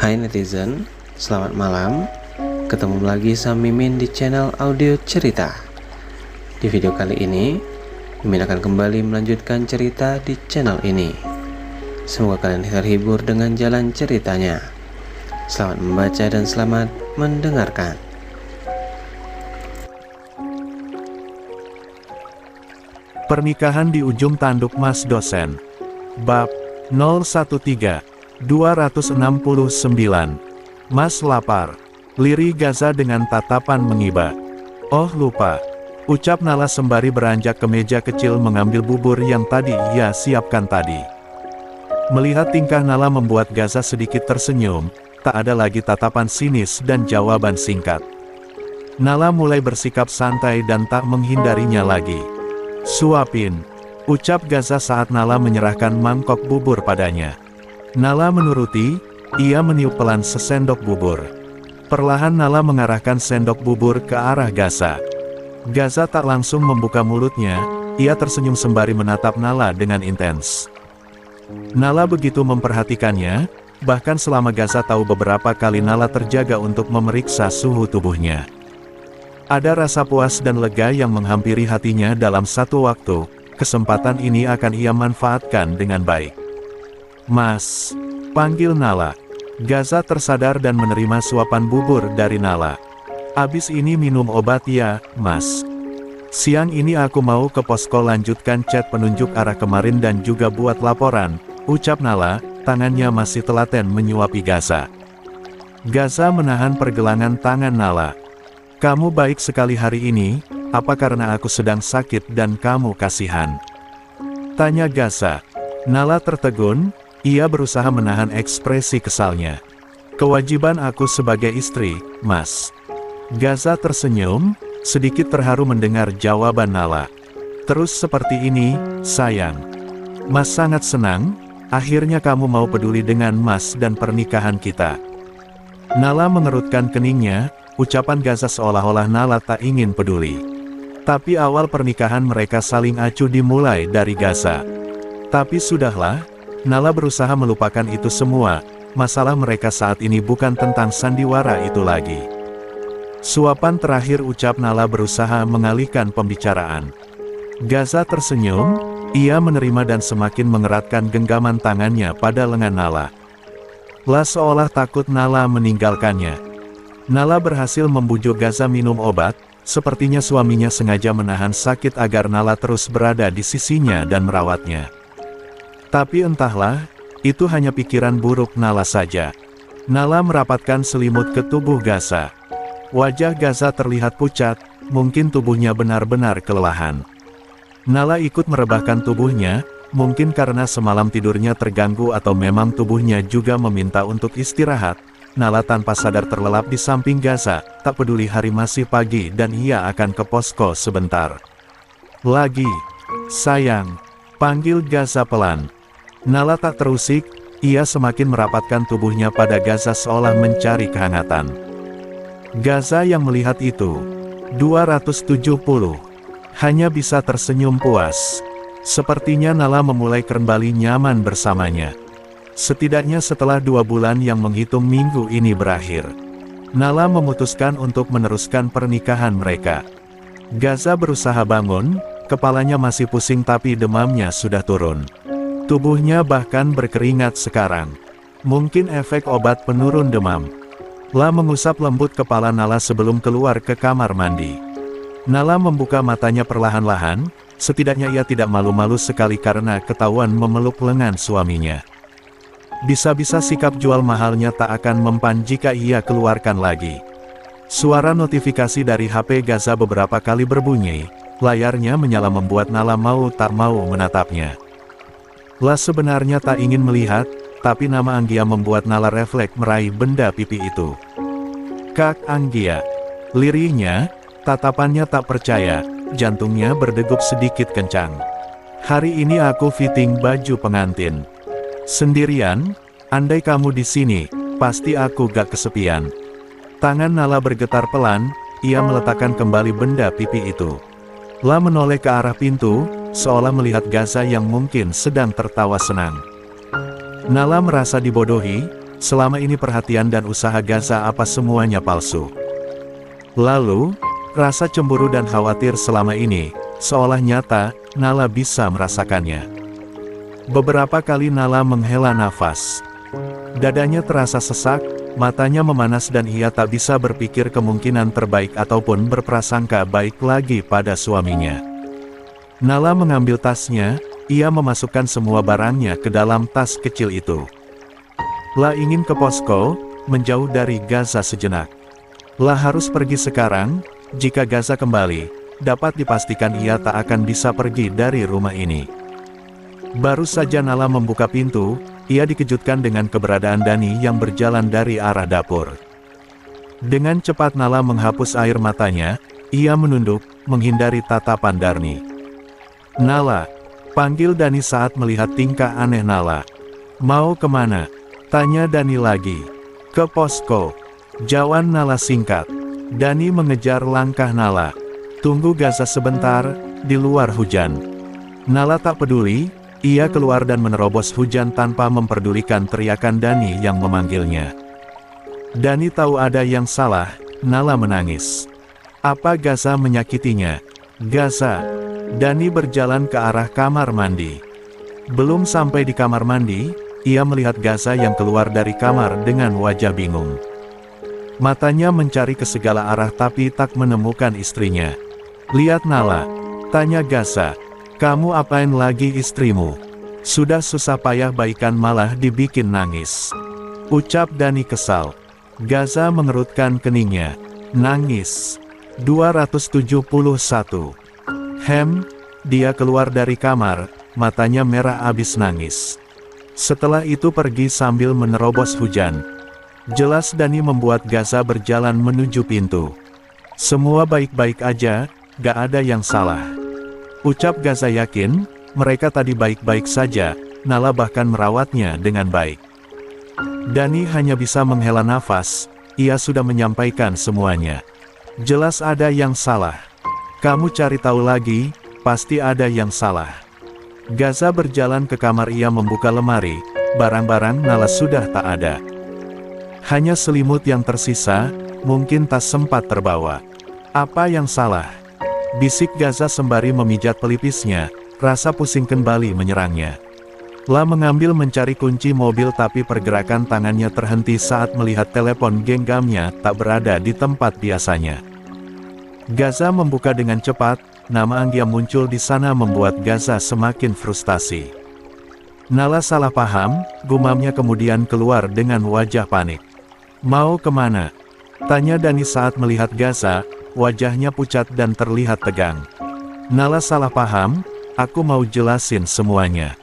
Hai netizen, selamat malam. Ketemu lagi sama Mimin di channel audio cerita. Di video kali ini, Mimin akan kembali melanjutkan cerita di channel ini. Semoga kalian terhibur dengan jalan ceritanya. Selamat membaca dan selamat mendengarkan. Pernikahan di ujung tanduk Mas Dosen. Bab 013 269. Mas lapar. Liri Gaza dengan tatapan mengiba. Oh lupa, ucap Nala sembari beranjak ke meja kecil mengambil bubur yang tadi ia siapkan tadi. Melihat tingkah Nala membuat Gaza sedikit tersenyum, tak ada lagi tatapan sinis dan jawaban singkat. Nala mulai bersikap santai dan tak menghindarinya lagi. Suapin, ucap Gaza saat Nala menyerahkan mangkok bubur padanya. Nala menuruti, ia meniup pelan sesendok bubur. Perlahan Nala mengarahkan sendok bubur ke arah Gaza. Gaza tak langsung membuka mulutnya, ia tersenyum sembari menatap Nala dengan intens. Nala begitu memperhatikannya, bahkan selama Gaza tahu beberapa kali Nala terjaga untuk memeriksa suhu tubuhnya. Ada rasa puas dan lega yang menghampiri hatinya dalam satu waktu, kesempatan ini akan ia manfaatkan dengan baik. Mas, panggil Nala. Gaza tersadar dan menerima suapan bubur dari Nala. Abis ini minum obat ya, Mas. Siang ini aku mau ke posko lanjutkan chat penunjuk arah kemarin dan juga buat laporan, ucap Nala, tangannya masih telaten menyuapi Gaza. Gaza menahan pergelangan tangan Nala. Kamu baik sekali hari ini, apa karena aku sedang sakit dan kamu kasihan? Tanya Gaza. Nala tertegun, ia berusaha menahan ekspresi kesalnya. Kewajiban aku sebagai istri, Mas. Gaza tersenyum, sedikit terharu mendengar jawaban Nala. Terus seperti ini, sayang. Mas sangat senang, akhirnya kamu mau peduli dengan Mas dan pernikahan kita. Nala mengerutkan keningnya, ucapan Gaza seolah-olah Nala tak ingin peduli. Tapi awal pernikahan mereka saling acuh dimulai dari Gaza. Tapi sudahlah, Nala berusaha melupakan itu semua, masalah mereka saat ini bukan tentang sandiwara itu lagi. Suapan terakhir ucap Nala berusaha mengalihkan pembicaraan. Gaza tersenyum, ia menerima dan semakin mengeratkan genggaman tangannya pada lengan Nala. Lah seolah takut Nala meninggalkannya. Nala berhasil membujuk Gaza minum obat, sepertinya suaminya sengaja menahan sakit agar Nala terus berada di sisinya dan merawatnya. Tapi entahlah, itu hanya pikiran buruk Nala saja. Nala merapatkan selimut ke tubuh Gaza. Wajah Gaza terlihat pucat, mungkin tubuhnya benar-benar kelelahan. Nala ikut merebahkan tubuhnya, mungkin karena semalam tidurnya terganggu atau memang tubuhnya juga meminta untuk istirahat. Nala tanpa sadar terlelap di samping Gaza, tak peduli hari masih pagi dan ia akan ke posko sebentar. Lagi, sayang, panggil Gaza pelan. Nala tak terusik, ia semakin merapatkan tubuhnya pada Gaza seolah mencari kehangatan. Gaza yang melihat itu, 270, hanya bisa tersenyum puas. Sepertinya Nala memulai kembali nyaman bersamanya. Setidaknya setelah 2 bulan yang menghitung minggu ini berakhir, Nala memutuskan untuk meneruskan pernikahan mereka. Gaza berusaha bangun, kepalanya masih pusing tapi demamnya sudah turun. Tubuhnya bahkan berkeringat sekarang. Mungkin efek obat penurun demam. La mengusap lembut kepala Nala sebelum keluar ke kamar mandi. Nala membuka matanya perlahan-lahan, setidaknya ia tidak malu-malu sekali karena ketahuan memeluk lengan suaminya. Bisa-bisa sikap jual mahalnya tak akan mempan jika ia keluarkan lagi. Suara notifikasi dari HP Gaza beberapa kali berbunyi, layarnya menyala membuat Nala mau tak mau menatapnya. La sebenarnya tak ingin melihat, tapi nama Anggia membuat Nala refleks meraih benda pipi itu. Kak Anggia, lirihnya, tatapannya tak percaya, jantungnya berdegup sedikit kencang. Hari ini aku fitting baju pengantin. Sendirian, andai kamu di sini, pasti aku gak kesepian. Tangan Nala bergetar pelan, ia meletakkan kembali benda pipi itu. La menoleh ke arah pintu, seolah melihat Gaza yang mungkin sedang tertawa senang. Nala merasa dibodohi, selama ini perhatian dan usaha Gaza apa semuanya palsu. Lalu, rasa cemburu dan khawatir selama ini, seolah nyata, Nala bisa merasakannya. Beberapa kali Nala menghela nafas. Dadanya terasa sesak, matanya memanas dan ia tak bisa berpikir kemungkinan terbaik ataupun berprasangka baik lagi pada suaminya. Nala mengambil tasnya, ia memasukkan semua barangnya ke dalam tas kecil itu. La ingin ke posko, menjauh dari Gaza sejenak. La harus pergi sekarang, jika Gaza kembali, dapat dipastikan ia tak akan bisa pergi dari rumah ini. Baru saja Nala membuka pintu, ia dikejutkan dengan keberadaan Dani yang berjalan dari arah dapur. Dengan cepat Nala menghapus air matanya, ia menunduk, menghindari tatapan Darni. "Nala," panggil Dani saat melihat tingkah aneh Nala. "Mau kemana?" tanya Dani lagi. "Ke posko," jawab Nala singkat. Dani mengejar langkah Nala. "Tunggu Gaza sebentar, di luar hujan." Nala tak peduli, ia keluar dan menerobos hujan tanpa memperdulikan teriakan Dani yang memanggilnya. Dani tahu ada yang salah, Nala menangis. Apa Gaza menyakitinya? "Gaza." Dani berjalan ke arah kamar mandi. Belum sampai di kamar mandi, ia melihat Gaza yang keluar dari kamar dengan wajah bingung. Matanya mencari ke segala arah tapi tak menemukan istrinya. "Lihat Nala," tanya Gaza. "Kamu apain lagi istrimu? Sudah susah payah baikan malah dibikin nangis," ucap Dani kesal. Gaza mengerutkan keningnya. "Nangis?" 271. Dia keluar dari kamar, matanya merah abis nangis. Setelah itu pergi sambil menerobos hujan. Jelas Dani membuat Gaza berjalan menuju pintu. "Semua baik-baik aja, gak ada yang salah," ucap Gaza yakin, mereka tadi baik-baik saja, Nala bahkan merawatnya dengan baik. Dani hanya bisa menghela nafas, ia sudah menyampaikan semuanya. Jelas ada yang salah. "Kamu cari tahu lagi, pasti ada yang salah." Gaza berjalan ke kamar, ia membuka lemari, barang-barang Nala sudah tak ada. Hanya selimut yang tersisa, mungkin tas sempat terbawa. "Apa yang salah?" bisik Gaza sembari memijat pelipisnya, rasa pusing kembali menyerangnya. La mengambil mencari kunci mobil tapi pergerakan tangannya terhenti saat melihat telepon genggamnya tak berada di tempat biasanya. Gaza membuka dengan cepat. Nama Anggia muncul di sana membuat Gaza semakin frustasi. "Nala salah paham," gumamnya kemudian keluar dengan wajah panik. "Mau kemana?" tanya Dani saat melihat Gaza, wajahnya pucat dan terlihat tegang. "Nala salah paham, aku mau jelasin semuanya,"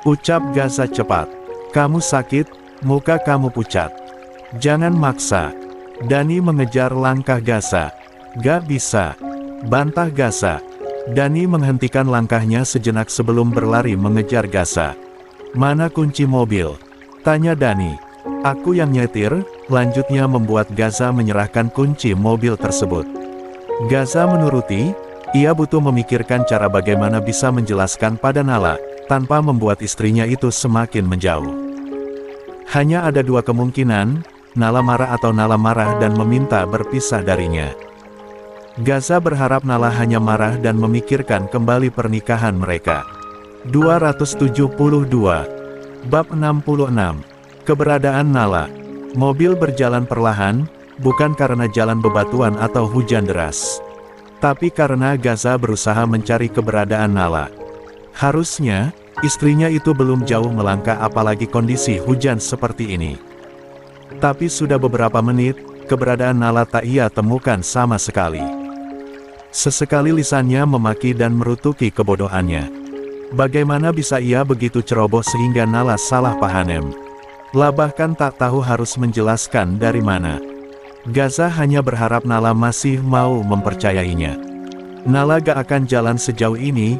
ucap Gaza cepat. "Kamu sakit, muka kamu pucat. Jangan maksa." Dani mengejar langkah Gaza. "Gak bisa," bantah Gaza. Dani menghentikan langkahnya sejenak sebelum berlari mengejar Gaza. "Mana kunci mobil?" tanya Dani. "Aku yang nyetir," lanjutnya membuat Gaza menyerahkan kunci mobil tersebut. Gaza menuruti, ia butuh memikirkan cara bagaimana bisa menjelaskan pada Nala, tanpa membuat istrinya itu semakin menjauh. Hanya ada dua kemungkinan, Nala marah atau Nala marah dan meminta berpisah darinya. Gaza berharap Nala hanya marah dan memikirkan kembali pernikahan mereka. 272. Bab 66. Keberadaan Nala. Mobil berjalan perlahan, bukan karena jalan bebatuan atau hujan deras, tapi karena Gaza berusaha mencari keberadaan Nala. Harusnya, istrinya itu belum jauh melangkah apalagi kondisi hujan seperti ini. Tapi sudah beberapa menit, keberadaan Nala tak ia temukan sama sekali. Sesekali lisannya memaki dan merutuki kebodohannya. Bagaimana bisa ia begitu ceroboh sehingga Nala salah paham? La bahkan tak tahu harus menjelaskan dari mana. Gaza hanya berharap Nala masih mau mempercayainya. "Nala gak akan jalan sejauh ini,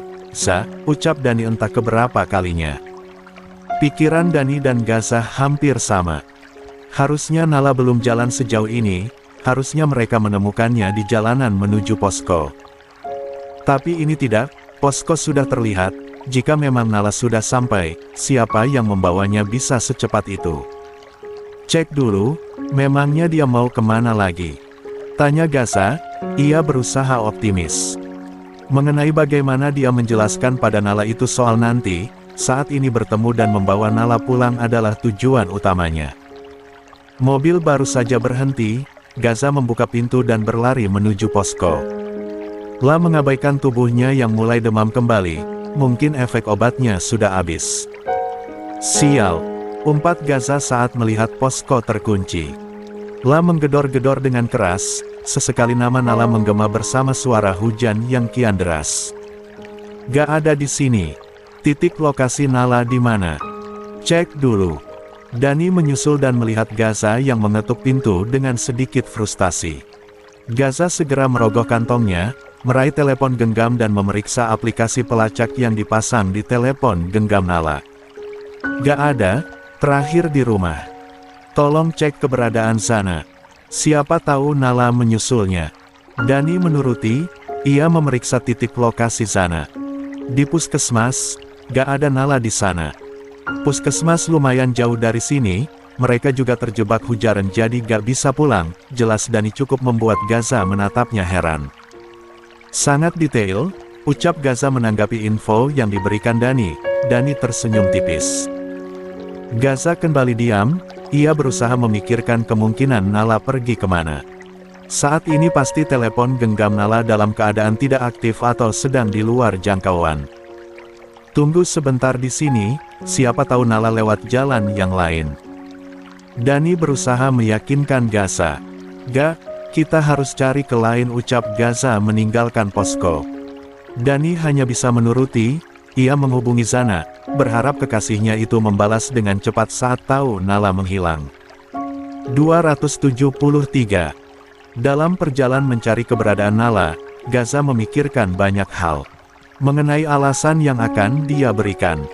ucap Dani entah keberapa kalinya. Pikiran Dani dan Gaza hampir sama. Harusnya Nala belum jalan sejauh ini, harusnya mereka menemukannya di jalanan menuju posko. Tapi ini tidak, posko sudah terlihat, jika memang Nala sudah sampai, siapa yang membawanya bisa secepat itu? Cek dulu, memangnya dia mau kemana lagi? Tanya Gaza. Ia berusaha optimis. Mengenai bagaimana dia menjelaskan pada Nala itu soal nanti, saat ini bertemu dan membawa Nala pulang adalah tujuan utamanya. Mobil baru saja berhenti, Gaza membuka pintu dan berlari menuju posko. La mengabaikan tubuhnya yang mulai demam kembali, mungkin efek obatnya sudah habis. Sial, umpat Gaza saat melihat posko terkunci. La menggedor-gedor dengan keras, sesekali nama Nala menggema bersama suara hujan yang kian deras. Gak ada di sini. Titik lokasi Nala di mana? Cek dulu. Dani menyusul dan melihat Gaza yang mengetuk pintu dengan sedikit frustasi. Gaza segera merogoh kantongnya, meraih telepon genggam dan memeriksa aplikasi pelacak yang dipasang di telepon genggam Nala. Gak ada, terakhir di rumah. Tolong cek keberadaan sana. Siapa tahu Nala menyusulnya. Dani menuruti, ia memeriksa titik lokasi sana. Di puskesmas, gak ada Nala di sana. Puskesmas lumayan jauh dari sini, mereka juga terjebak hujan jadi gak bisa pulang, jelas Dani cukup membuat Gaza menatapnya heran. Sangat detail, ucap Gaza menanggapi info yang diberikan Dani. Dani tersenyum tipis. Gaza kembali diam, ia berusaha memikirkan kemungkinan Nala pergi kemana. Saat ini pasti telepon genggam Nala dalam keadaan tidak aktif atau sedang di luar jangkauan. Tunggu sebentar di sini, siapa tahu Nala lewat jalan yang lain. Dani berusaha meyakinkan Gaza. Gak, kita harus cari ke lain, ucap Gaza meninggalkan posko. Dani hanya bisa menuruti, ia menghubungi Zana, berharap kekasihnya itu membalas dengan cepat saat tahu Nala menghilang. 273. Dalam perjalanan mencari keberadaan Nala, Gaza memikirkan banyak hal. Mengenai alasan yang akan dia berikan.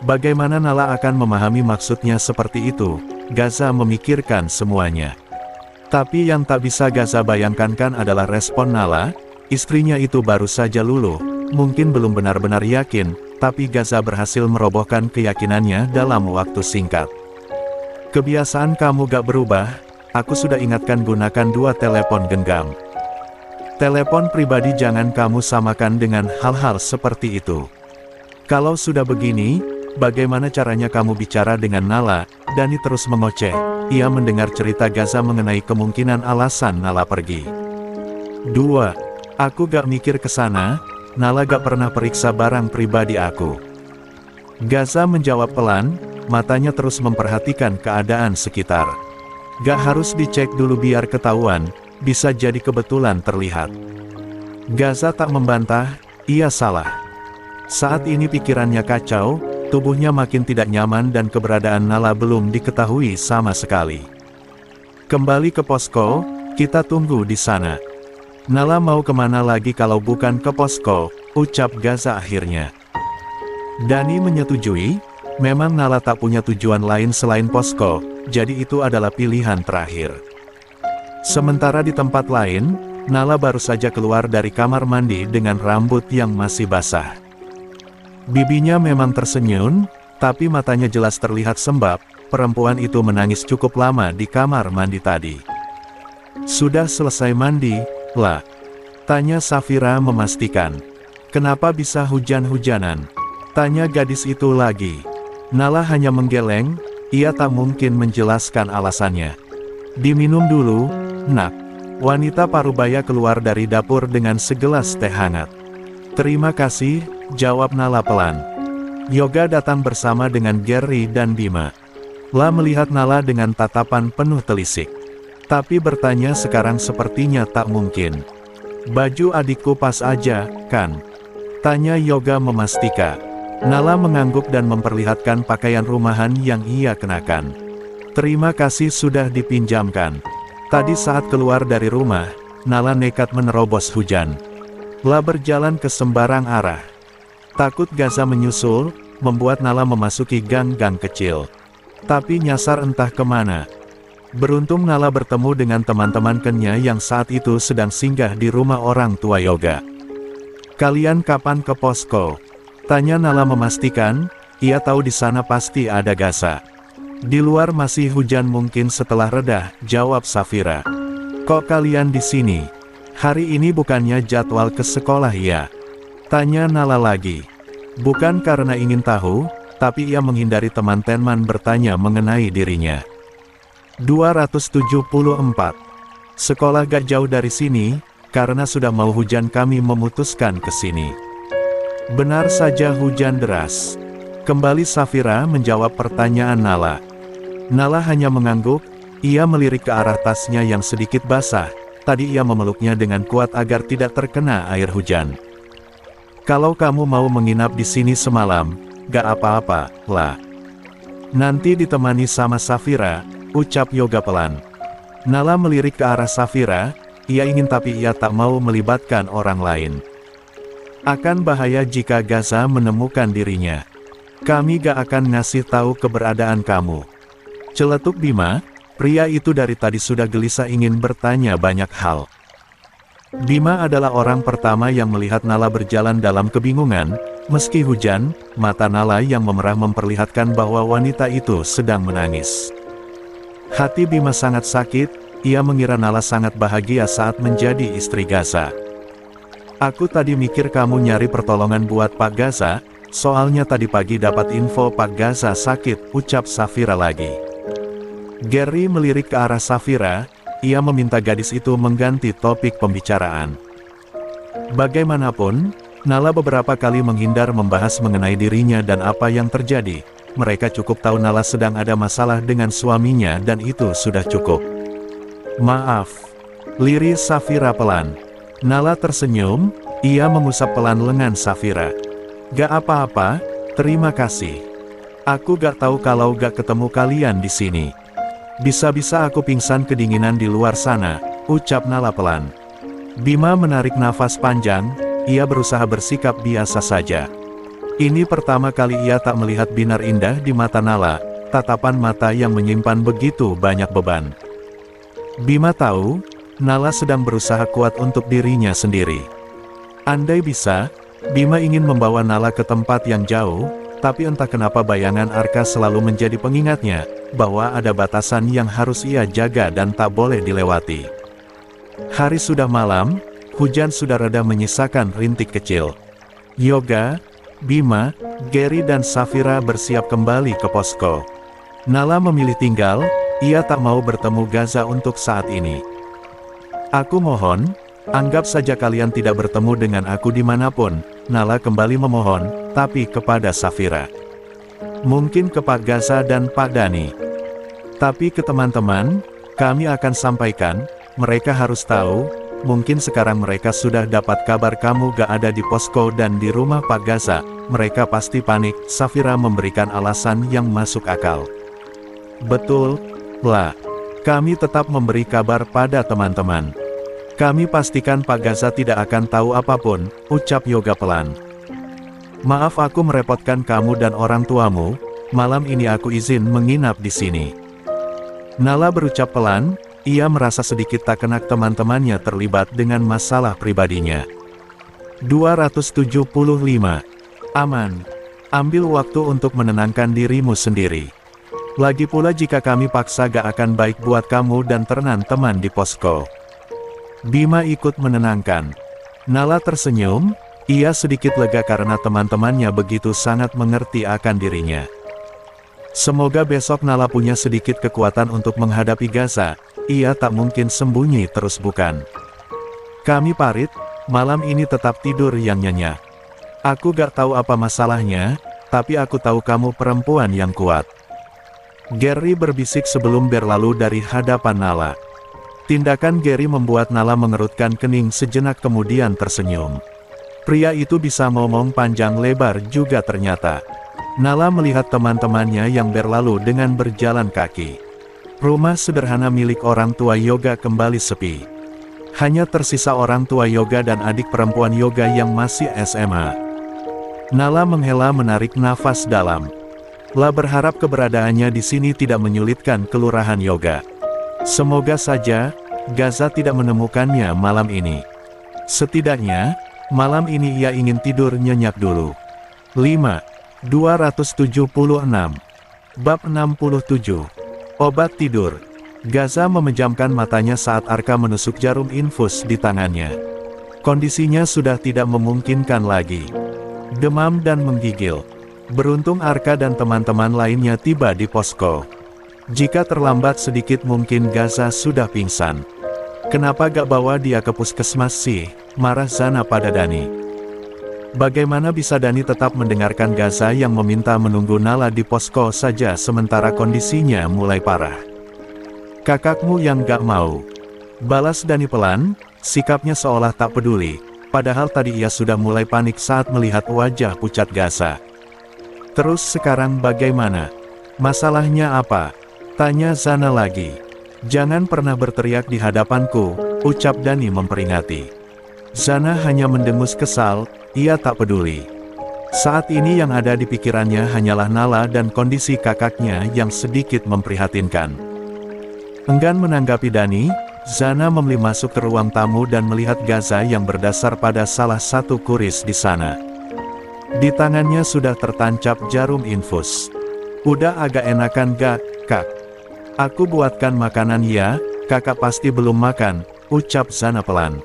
Bagaimana Nala akan memahami maksudnya seperti itu, Gaza memikirkan semuanya. Tapi yang tak bisa Gaza bayangkan adalah respon Nala, istrinya itu baru saja luluh, mungkin belum benar-benar yakin, tapi Gaza berhasil merobohkan keyakinannya dalam waktu singkat. Kebiasaan kamu gak berubah, aku sudah ingatkan gunakan 2 telepon genggam. Telepon pribadi jangan kamu samakan dengan hal-hal seperti itu. Kalau sudah begini, bagaimana caranya kamu bicara dengan Nala? Dani terus mengoceh. Ia mendengar cerita Gaza mengenai kemungkinan alasan Nala pergi. 2. Aku gak mikir ke sana, Nala gak pernah periksa barang pribadi aku. Gaza menjawab pelan, matanya terus memperhatikan keadaan sekitar. Gak harus dicek dulu biar ketahuan, bisa jadi kebetulan terlihat. Gaza tak membantah, ia salah. Saat ini pikirannya kacau, tubuhnya makin tidak nyaman dan keberadaan Nala belum diketahui sama sekali. Kembali ke posko, kita tunggu di sana. Nala mau kemana lagi kalau bukan ke posko, ucap Gaza akhirnya. Dani menyetujui, memang Nala tak punya tujuan lain selain posko, jadi itu adalah pilihan terakhir. Sementara di tempat lain, Nala baru saja keluar dari kamar mandi dengan rambut yang masih basah. Bibinya memang tersenyum, tapi matanya jelas terlihat sembab, perempuan itu menangis cukup lama di kamar mandi tadi. Sudah selesai mandi, lah? Tanya Safira memastikan. Kenapa bisa hujan-hujanan? Tanya gadis itu lagi. Nala hanya menggeleng, ia tak mungkin menjelaskan alasannya. Diminum dulu, nak. Wanita parubaya keluar dari dapur dengan segelas teh hangat. Terima kasih, jawab Nala pelan. Yoga datang bersama dengan Gary dan Bima. La melihat Nala dengan tatapan penuh telisik. Tapi bertanya sekarang sepertinya tak mungkin. Baju adikku pas aja, kan? Tanya Yoga memastikan. Nala mengangguk dan memperlihatkan pakaian rumahan yang ia kenakan. Terima kasih sudah dipinjamkan. Tadi saat keluar dari rumah, Nala nekat menerobos hujan. La berjalan ke sembarang arah. Takut Gaza menyusul, membuat Nala memasuki gang-gang kecil. Tapi nyasar entah kemana. Beruntung Nala bertemu dengan teman-teman Kenya yang saat itu sedang singgah di rumah orang tua Yoga. Kalian kapan ke posko? Tanya Nala memastikan, ia tahu di sana pasti ada Gaza. Di luar masih hujan mungkin setelah reda, jawab Safira. Kok kalian di sini? Hari ini bukannya jadwal ke sekolah ya? Tanya Nala lagi. Bukan karena ingin tahu, tapi ia menghindari teman-teman bertanya mengenai dirinya. 274. Sekolah gak jauh dari sini, karena sudah mau hujan kami memutuskan ke sini. Benar saja hujan deras. Kembali Safira menjawab pertanyaan Nala. Nala hanya mengangguk, ia melirik ke arah tasnya yang sedikit basah. Tadi ia memeluknya dengan kuat agar tidak terkena air hujan. Kalau kamu mau menginap di sini semalam, gak apa-apa, lah. Nanti ditemani sama Safira, ucap Yoga pelan. Nala melirik ke arah Safira, ia ingin tapi ia tak mau melibatkan orang lain. Akan bahaya jika Gaza menemukan dirinya. Kami gak akan ngasih tahu keberadaan kamu. Celetuk Bima, pria itu dari tadi sudah gelisah ingin bertanya banyak hal. Bima adalah orang pertama yang melihat Nala berjalan dalam kebingungan, meski hujan, mata Nala yang memerah memperlihatkan bahwa wanita itu sedang menangis. Hati Bima sangat sakit, ia mengira Nala sangat bahagia saat menjadi istri Gaza. Aku tadi mikir kamu nyari pertolongan buat Pak Gaza, soalnya tadi pagi dapat info Pak Gaza sakit, ucap Safira lagi. Gary melirik ke arah Safira, ia meminta gadis itu mengganti topik pembicaraan. Bagaimanapun, Nala beberapa kali menghindar membahas mengenai dirinya dan apa yang terjadi. Mereka cukup tahu Nala sedang ada masalah dengan suaminya dan itu sudah cukup. Maaf, liris Safira pelan. Nala tersenyum, ia mengusap pelan lengan Safira. Gak apa-apa, terima kasih. Aku gak tahu kalau gak ketemu kalian di sini. Bisa-bisa aku pingsan kedinginan di luar sana, ucap Nala pelan. Bima menarik nafas panjang, ia berusaha bersikap biasa saja. Ini pertama kali ia tak melihat binar indah di mata Nala, tatapan mata yang menyimpan begitu banyak beban. Bima tahu, Nala sedang berusaha kuat untuk dirinya sendiri. Andai bisa, Bima ingin membawa Nala ke tempat yang jauh, tapi entah kenapa bayangan Arka selalu menjadi pengingatnya, bahwa ada batasan yang harus ia jaga dan tak boleh dilewati. Hari sudah malam, hujan sudah reda menyisakan rintik kecil. Yoga, Bima, Gary dan Safira bersiap kembali ke posko. Nala memilih tinggal, ia tak mau bertemu Gaza untuk saat ini. Aku mohon, anggap saja kalian tidak bertemu dengan aku dimanapun, Nala kembali memohon, tapi kepada Safira. Mungkin ke Pak Gaza dan Pak Dani. Tapi ke teman-teman, kami akan sampaikan, mereka harus tahu, mungkin sekarang mereka sudah dapat kabar kamu gak ada di posko dan di rumah Pak Gaza, mereka pasti panik, Safira memberikan alasan yang masuk akal. Betul, lah. Kami tetap memberi kabar pada teman-teman. Kami pastikan Pak Gaza tidak akan tahu apapun, ucap Yoga pelan. Maaf aku merepotkan kamu dan orang tuamu, malam ini aku izin menginap di sini. Nala berucap pelan, ia merasa sedikit tak enak teman-temannya terlibat dengan masalah pribadinya. 275. Aman. Ambil waktu untuk menenangkan dirimu sendiri. Lagi pula jika kami paksa gak akan baik buat kamu dan teman-teman di posko. Bima ikut menenangkan. Nala tersenyum, ia sedikit lega karena teman-temannya begitu sangat mengerti akan dirinya. Semoga besok Nala punya sedikit kekuatan untuk menghadapi Gaza, ia tak mungkin sembunyi terus bukan. Kami parit, malam ini tetap tidur yang nyenyak. Aku gak tahu apa masalahnya, tapi aku tahu kamu perempuan yang kuat. Gary berbisik sebelum berlalu dari hadapan Nala. Tindakan Gary membuat Nala mengerutkan kening sejenak kemudian tersenyum. Pria itu bisa ngomong panjang lebar juga ternyata. Nala melihat teman-temannya yang berlalu dengan berjalan kaki. Rumah sederhana milik orang tua Yoga kembali sepi. Hanya tersisa orang tua Yoga dan adik perempuan Yoga yang masih SMA. Nala menghela menarik nafas dalam. La berharap keberadaannya di sini tidak menyulitkan kelurahan Yoga. Semoga saja, Gaza tidak menemukannya malam ini. Setidaknya, malam ini ia ingin tidur nyenyak dulu. 5. 276. Bab 67. Obat tidur. Gaza memejamkan matanya saat Arka menusuk jarum infus di tangannya. Kondisinya sudah tidak memungkinkan lagi. Demam dan menggigil. Beruntung Arka dan teman-teman lainnya tiba di posko. Jika terlambat sedikit mungkin Gaza sudah pingsan. Kenapa gak bawa dia ke puskesmas sih? Marah Zana pada Dani. Bagaimana bisa Dani tetap mendengarkan Gaza yang meminta menunggu Nala di posko saja sementara kondisinya mulai parah? Kakakmu yang gak mau. Balas Dani pelan, sikapnya seolah tak peduli, padahal tadi ia sudah mulai panik saat melihat wajah pucat Gaza. Terus sekarang bagaimana? Masalahnya apa? Tanya Zana lagi. Jangan pernah berteriak di hadapanku, ucap Dani memperingati. Zana hanya mendengus kesal, ia tak peduli. Saat ini yang ada di pikirannya hanyalah Nala dan kondisi kakaknya yang sedikit memprihatinkan. Enggan menanggapi Dani, Zana memilih masuk ke ruang tamu dan melihat Gaza yang berdasar pada salah satu kuris di sana. Di tangannya sudah tertancap jarum infus. Udah agak enakan gak, Kak? Aku buatkan makanan ya, kakak pasti belum makan, ucap Zana pelan.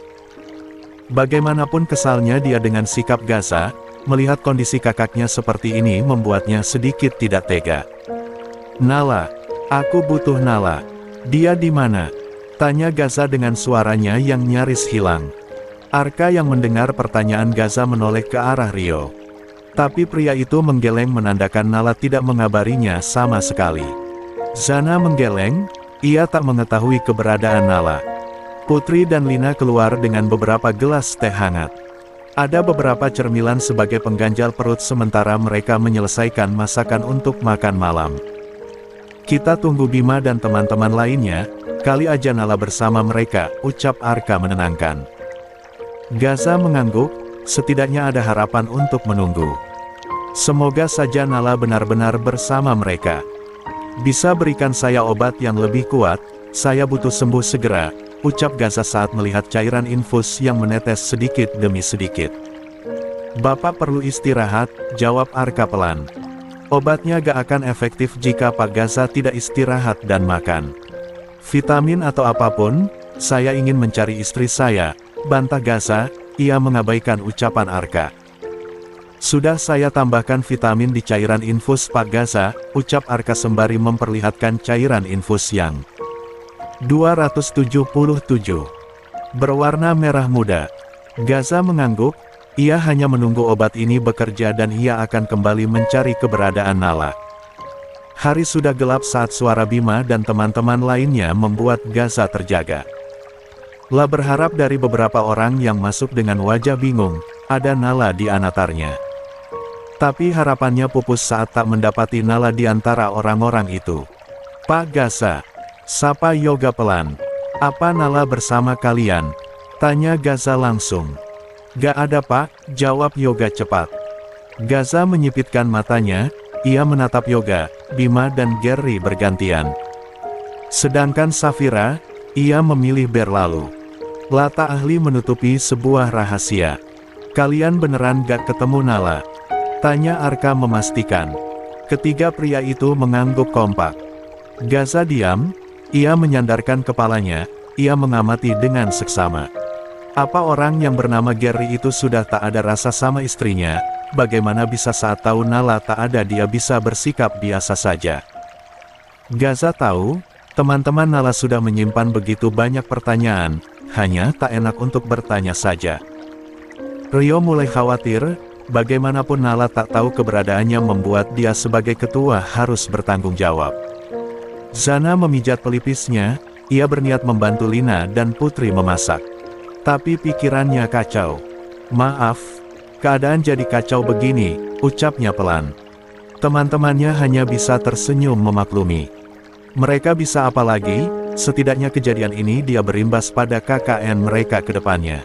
Bagaimanapun kesalnya dia dengan sikap Gaza, melihat kondisi kakaknya seperti ini membuatnya sedikit tidak tega. Nala, aku butuh Nala. Dia di mana? Tanya Gaza dengan suaranya yang nyaris hilang. Arka yang mendengar pertanyaan Gaza menoleh ke arah Rio. Tapi pria itu menggeleng menandakan Nala tidak mengabarinya sama sekali. Zana menggeleng, ia tak mengetahui keberadaan Nala. Putri dan Lina keluar dengan beberapa gelas teh hangat. Ada beberapa cermilan sebagai pengganjal perut sementara mereka menyelesaikan masakan untuk makan malam. Kita tunggu Bima dan teman-teman lainnya, kali aja Nala bersama mereka, ucap Arka menenangkan. Gaza mengangguk, setidaknya ada harapan untuk menunggu. Semoga saja Nala benar-benar bersama mereka. Bisa berikan saya obat yang lebih kuat, saya butuh sembuh segera, ucap Gaza saat melihat cairan infus yang menetes sedikit demi sedikit. Bapak perlu istirahat, jawab Arka pelan. Obatnya gak akan efektif jika Pak Gaza tidak istirahat dan makan. Vitamin atau apapun, saya ingin mencari istri saya, bantah Gaza, ia mengabaikan ucapan Arka. Sudah saya tambahkan vitamin di cairan infus Pak Gaza, ucap Arka sembari memperlihatkan cairan infus yang 277. Berwarna merah muda. Gaza mengangguk, ia hanya menunggu obat ini bekerja dan ia akan kembali mencari keberadaan Nala. Hari sudah gelap saat suara Bima dan teman-teman lainnya membuat Gaza terjaga. Lah berharap dari beberapa orang yang masuk dengan wajah bingung, ada Nala di anatarnya. Tapi harapannya pupus saat tak mendapati Nala di antara orang-orang itu. Pak Gaza, sapa Yoga pelan. Apa Nala bersama kalian? Tanya Gaza langsung. Gak ada Pak, jawab Yoga cepat. Gaza menyipitkan matanya, ia menatap Yoga, Bima dan Gary bergantian. Sedangkan Safira, ia memilih berlalu. Lata ahli menutupi sebuah rahasia. Kalian beneran gak ketemu Nala? Tanya Arka memastikan. Ketiga pria itu mengangguk kompak. Gaza diam. Ia menyandarkan kepalanya, ia mengamati dengan seksama. Apa orang yang bernama Gary itu sudah tak ada rasa sama istrinya, bagaimana bisa saat tahu Nala tak ada dia bisa bersikap biasa saja. Gaza tahu, teman-teman Nala sudah menyimpan begitu banyak pertanyaan, hanya tak enak untuk bertanya saja. Rio mulai khawatir, bagaimanapun Nala tak tahu keberadaannya membuat dia sebagai ketua harus bertanggung jawab. Zana memijat pelipisnya, ia berniat membantu Lina dan Putri memasak. Tapi pikirannya kacau. Maaf, keadaan jadi kacau begini, ucapnya pelan. Teman-temannya hanya bisa tersenyum memaklumi. Mereka bisa apa lagi, setidaknya kejadian ini dia berimbas pada KKN mereka ke depannya.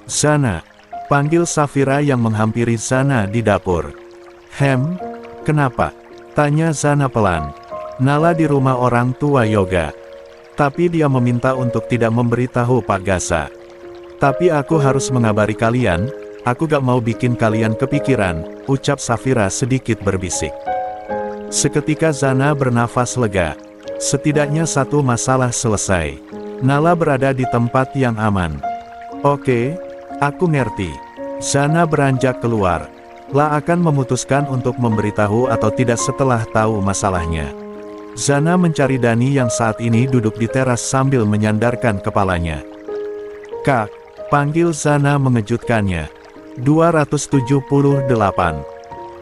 Zana, panggil Safira yang menghampiri Zana di dapur. Kenapa? Tanya Zana pelan. Nala di rumah orang tua Yoga. Tapi dia meminta untuk tidak memberitahu Pak Gaza. Tapi aku harus mengabari kalian, aku gak mau bikin kalian kepikiran, ucap Safira sedikit berbisik. Seketika Zana bernafas lega. Setidaknya satu masalah selesai. Nala berada di tempat yang aman. Oke, aku ngerti. Zana beranjak keluar. La akan memutuskan untuk memberitahu atau tidak setelah tahu masalahnya. Zana mencari Dani yang saat ini duduk di teras sambil menyandarkan kepalanya. Kak, panggil Zana mengejutkannya. 278.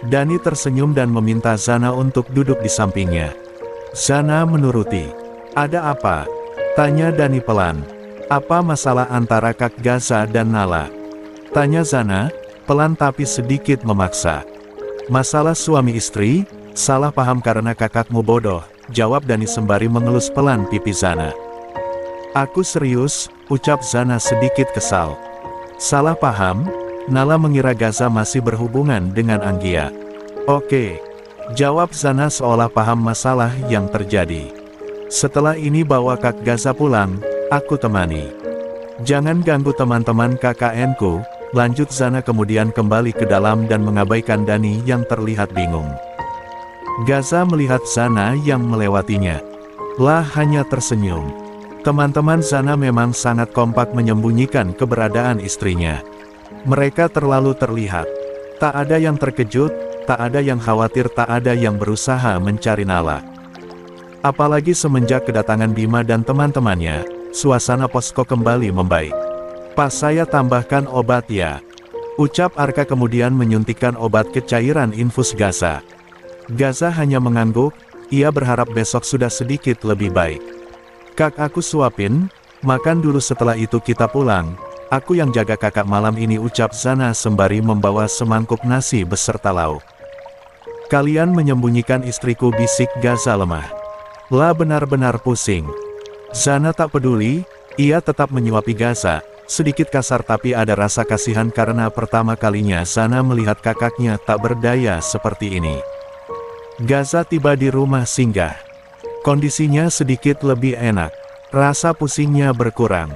Dani tersenyum dan meminta Zana untuk duduk di sampingnya. Zana menuruti. Ada apa? Tanya Dani pelan. Apa masalah antara Kak Gaza dan Nala? Tanya Zana, pelan tapi sedikit memaksa. Masalah suami istri, salah paham karena kakakmu bodoh, jawab Dani sembari mengelus pelan pipi Zana. Aku serius, ucap Zana sedikit kesal. Salah paham? Nala mengira Gaza masih berhubungan dengan Anggia. Oke, jawab Zana seolah paham masalah yang terjadi. Setelah ini bawa Kak Gaza pulang, aku temani. Jangan ganggu teman-teman KKN-ku, lanjut Zana kemudian kembali ke dalam dan mengabaikan Dani yang terlihat bingung. Gaza melihat Zana yang melewatinya. La hanya tersenyum. Teman-teman Zana memang sangat kompak menyembunyikan keberadaan istrinya. Mereka terlalu terlihat. Tak ada yang terkejut, tak ada yang khawatir, tak ada yang berusaha mencari Nala. Apalagi semenjak kedatangan Bima dan teman-temannya, suasana posko kembali membaik. Pas saya tambahkan obat ya. Ucap Arka kemudian menyuntikkan obat ke cairan infus Gaza. Gaza hanya mengangguk, ia berharap besok sudah sedikit lebih baik. Kak, aku suapin, makan dulu setelah itu kita pulang. Aku yang jaga kakak malam ini, ucap Zana sembari membawa semangkuk nasi beserta lauk. Kalian menyembunyikan istriku, bisik Gaza lemah. La benar-benar pusing. Zana tak peduli, ia tetap menyuapi Gaza, sedikit kasar tapi ada rasa kasihan karena pertama kalinya Zana melihat kakaknya tak berdaya seperti ini. Gaza tiba di rumah singgah. Kondisinya sedikit lebih enak. Rasa pusingnya berkurang.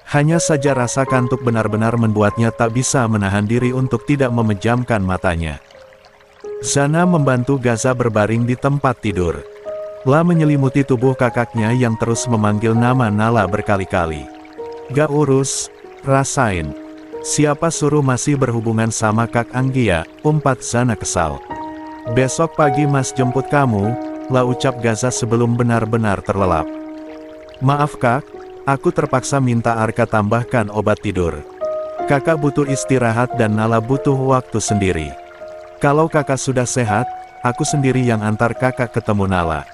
Hanya saja rasa kantuk benar-benar membuatnya tak bisa menahan diri untuk tidak memejamkan matanya. Zana membantu Gaza berbaring di tempat tidur. La menyelimuti tubuh kakaknya yang terus memanggil nama Nala berkali-kali. Gak urus, rasain. Siapa suruh masih berhubungan sama Kak Anggia, umpat Zana kesal. Besok pagi Mas jemput kamu, La ucap Gaza sebelum benar-benar terlelap. Maaf Kak, aku terpaksa minta Arka tambahkan obat tidur. Kakak butuh istirahat dan Nala butuh waktu sendiri. Kalau kakak sudah sehat, aku sendiri yang antar kakak ketemu Nala.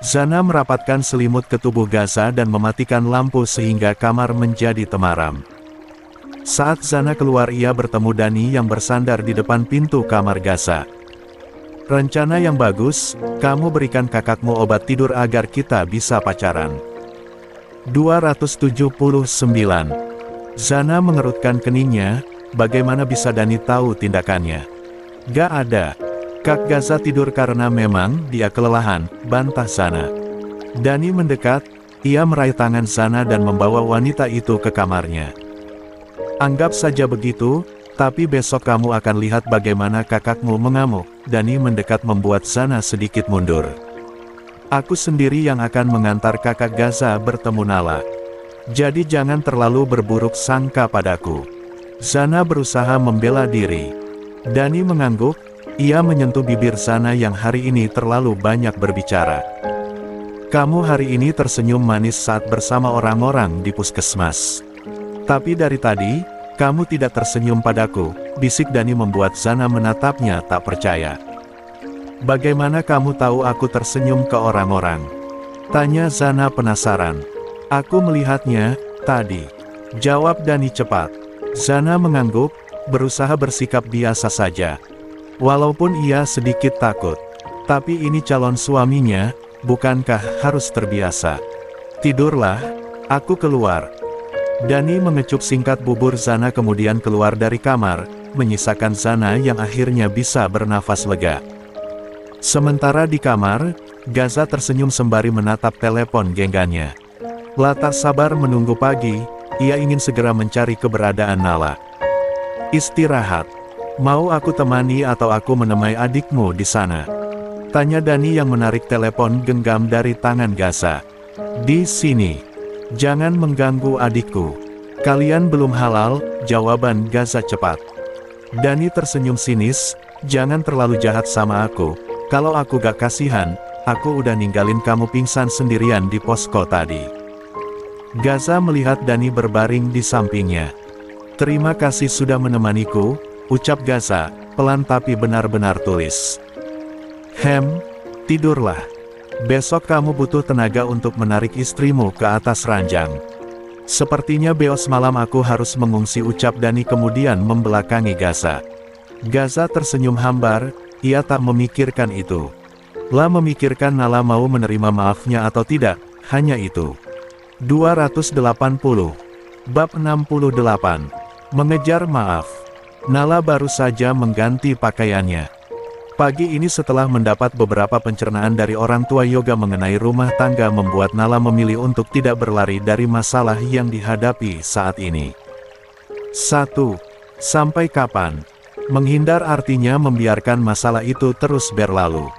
Zana merapatkan selimut ke tubuh Gaza dan mematikan lampu sehingga kamar menjadi temaram. Saat Zana keluar ia bertemu Dani yang bersandar di depan pintu kamar Gaza. Rencana yang bagus, kamu berikan kakakmu obat tidur agar kita bisa pacaran. 279. Zana mengerutkan keningnya, bagaimana bisa Dani tahu tindakannya? Gak ada. Kak Gaza tidur karena memang dia kelelahan, bantah Zana. Dani mendekat, ia meraih tangan Zana dan membawa wanita itu ke kamarnya. Anggap saja begitu, tapi besok kamu akan lihat bagaimana kakakmu mengamuk. Dani mendekat membuat Zana sedikit mundur. Aku sendiri yang akan mengantar kakak Gaza bertemu Nala. Jadi jangan terlalu berburuk sangka padaku. Zana berusaha membela diri. Dani mengangguk, ia menyentuh bibir Zana yang hari ini terlalu banyak berbicara. Kamu hari ini tersenyum manis saat bersama orang-orang di puskesmas. Tapi dari tadi, kamu tidak tersenyum padaku, bisik Dani membuat Zana menatapnya tak percaya. Bagaimana kamu tahu aku tersenyum ke orang-orang? Tanya Zana penasaran. Aku melihatnya, tadi. Jawab Dani cepat. Zana mengangguk, berusaha bersikap biasa saja. Walaupun ia sedikit takut. Tapi ini calon suaminya, bukankah harus terbiasa? Tidurlah, aku keluar. Dani mengecup singkat bubur Zana kemudian keluar dari kamar, menyisakan Zana yang akhirnya bisa bernafas lega. Sementara di kamar, Gaza tersenyum sembari menatap telepon genggamnya. La tak sabar menunggu pagi, ia ingin segera mencari keberadaan Nala. Istirahat. Mau aku temani atau aku menemani adikmu di sana? Tanya Dani yang menarik telepon genggam dari tangan Gaza. Di sini. Jangan mengganggu adikku. Kalian belum halal, jawaban Gaza cepat. Dani tersenyum sinis, jangan terlalu jahat sama aku. Kalau aku gak kasihan, aku udah ninggalin kamu pingsan sendirian di posko tadi. Gaza melihat Dani berbaring di sampingnya. Terima kasih sudah menemaniku, ucap Gaza, pelan tapi benar-benar tulis. Tidurlah. Besok kamu butuh tenaga untuk menarik istrimu ke atas ranjang. Sepertinya beos malam aku harus mengungsi, ucap Dani kemudian membelakangi Gaza. Gaza tersenyum hambar, ia tak memikirkan itu. Lah memikirkan Nala mau menerima maafnya atau tidak, hanya itu. 280. Bab 68. Mengejar maaf. Nala baru saja mengganti pakaiannya. Pagi ini setelah mendapat beberapa pencernaan dari orang tua yoga mengenai rumah tangga membuat Nala memilih untuk tidak berlari dari masalah yang dihadapi saat ini. 1. Sampai kapan? Menghindar artinya membiarkan masalah itu terus berlalu.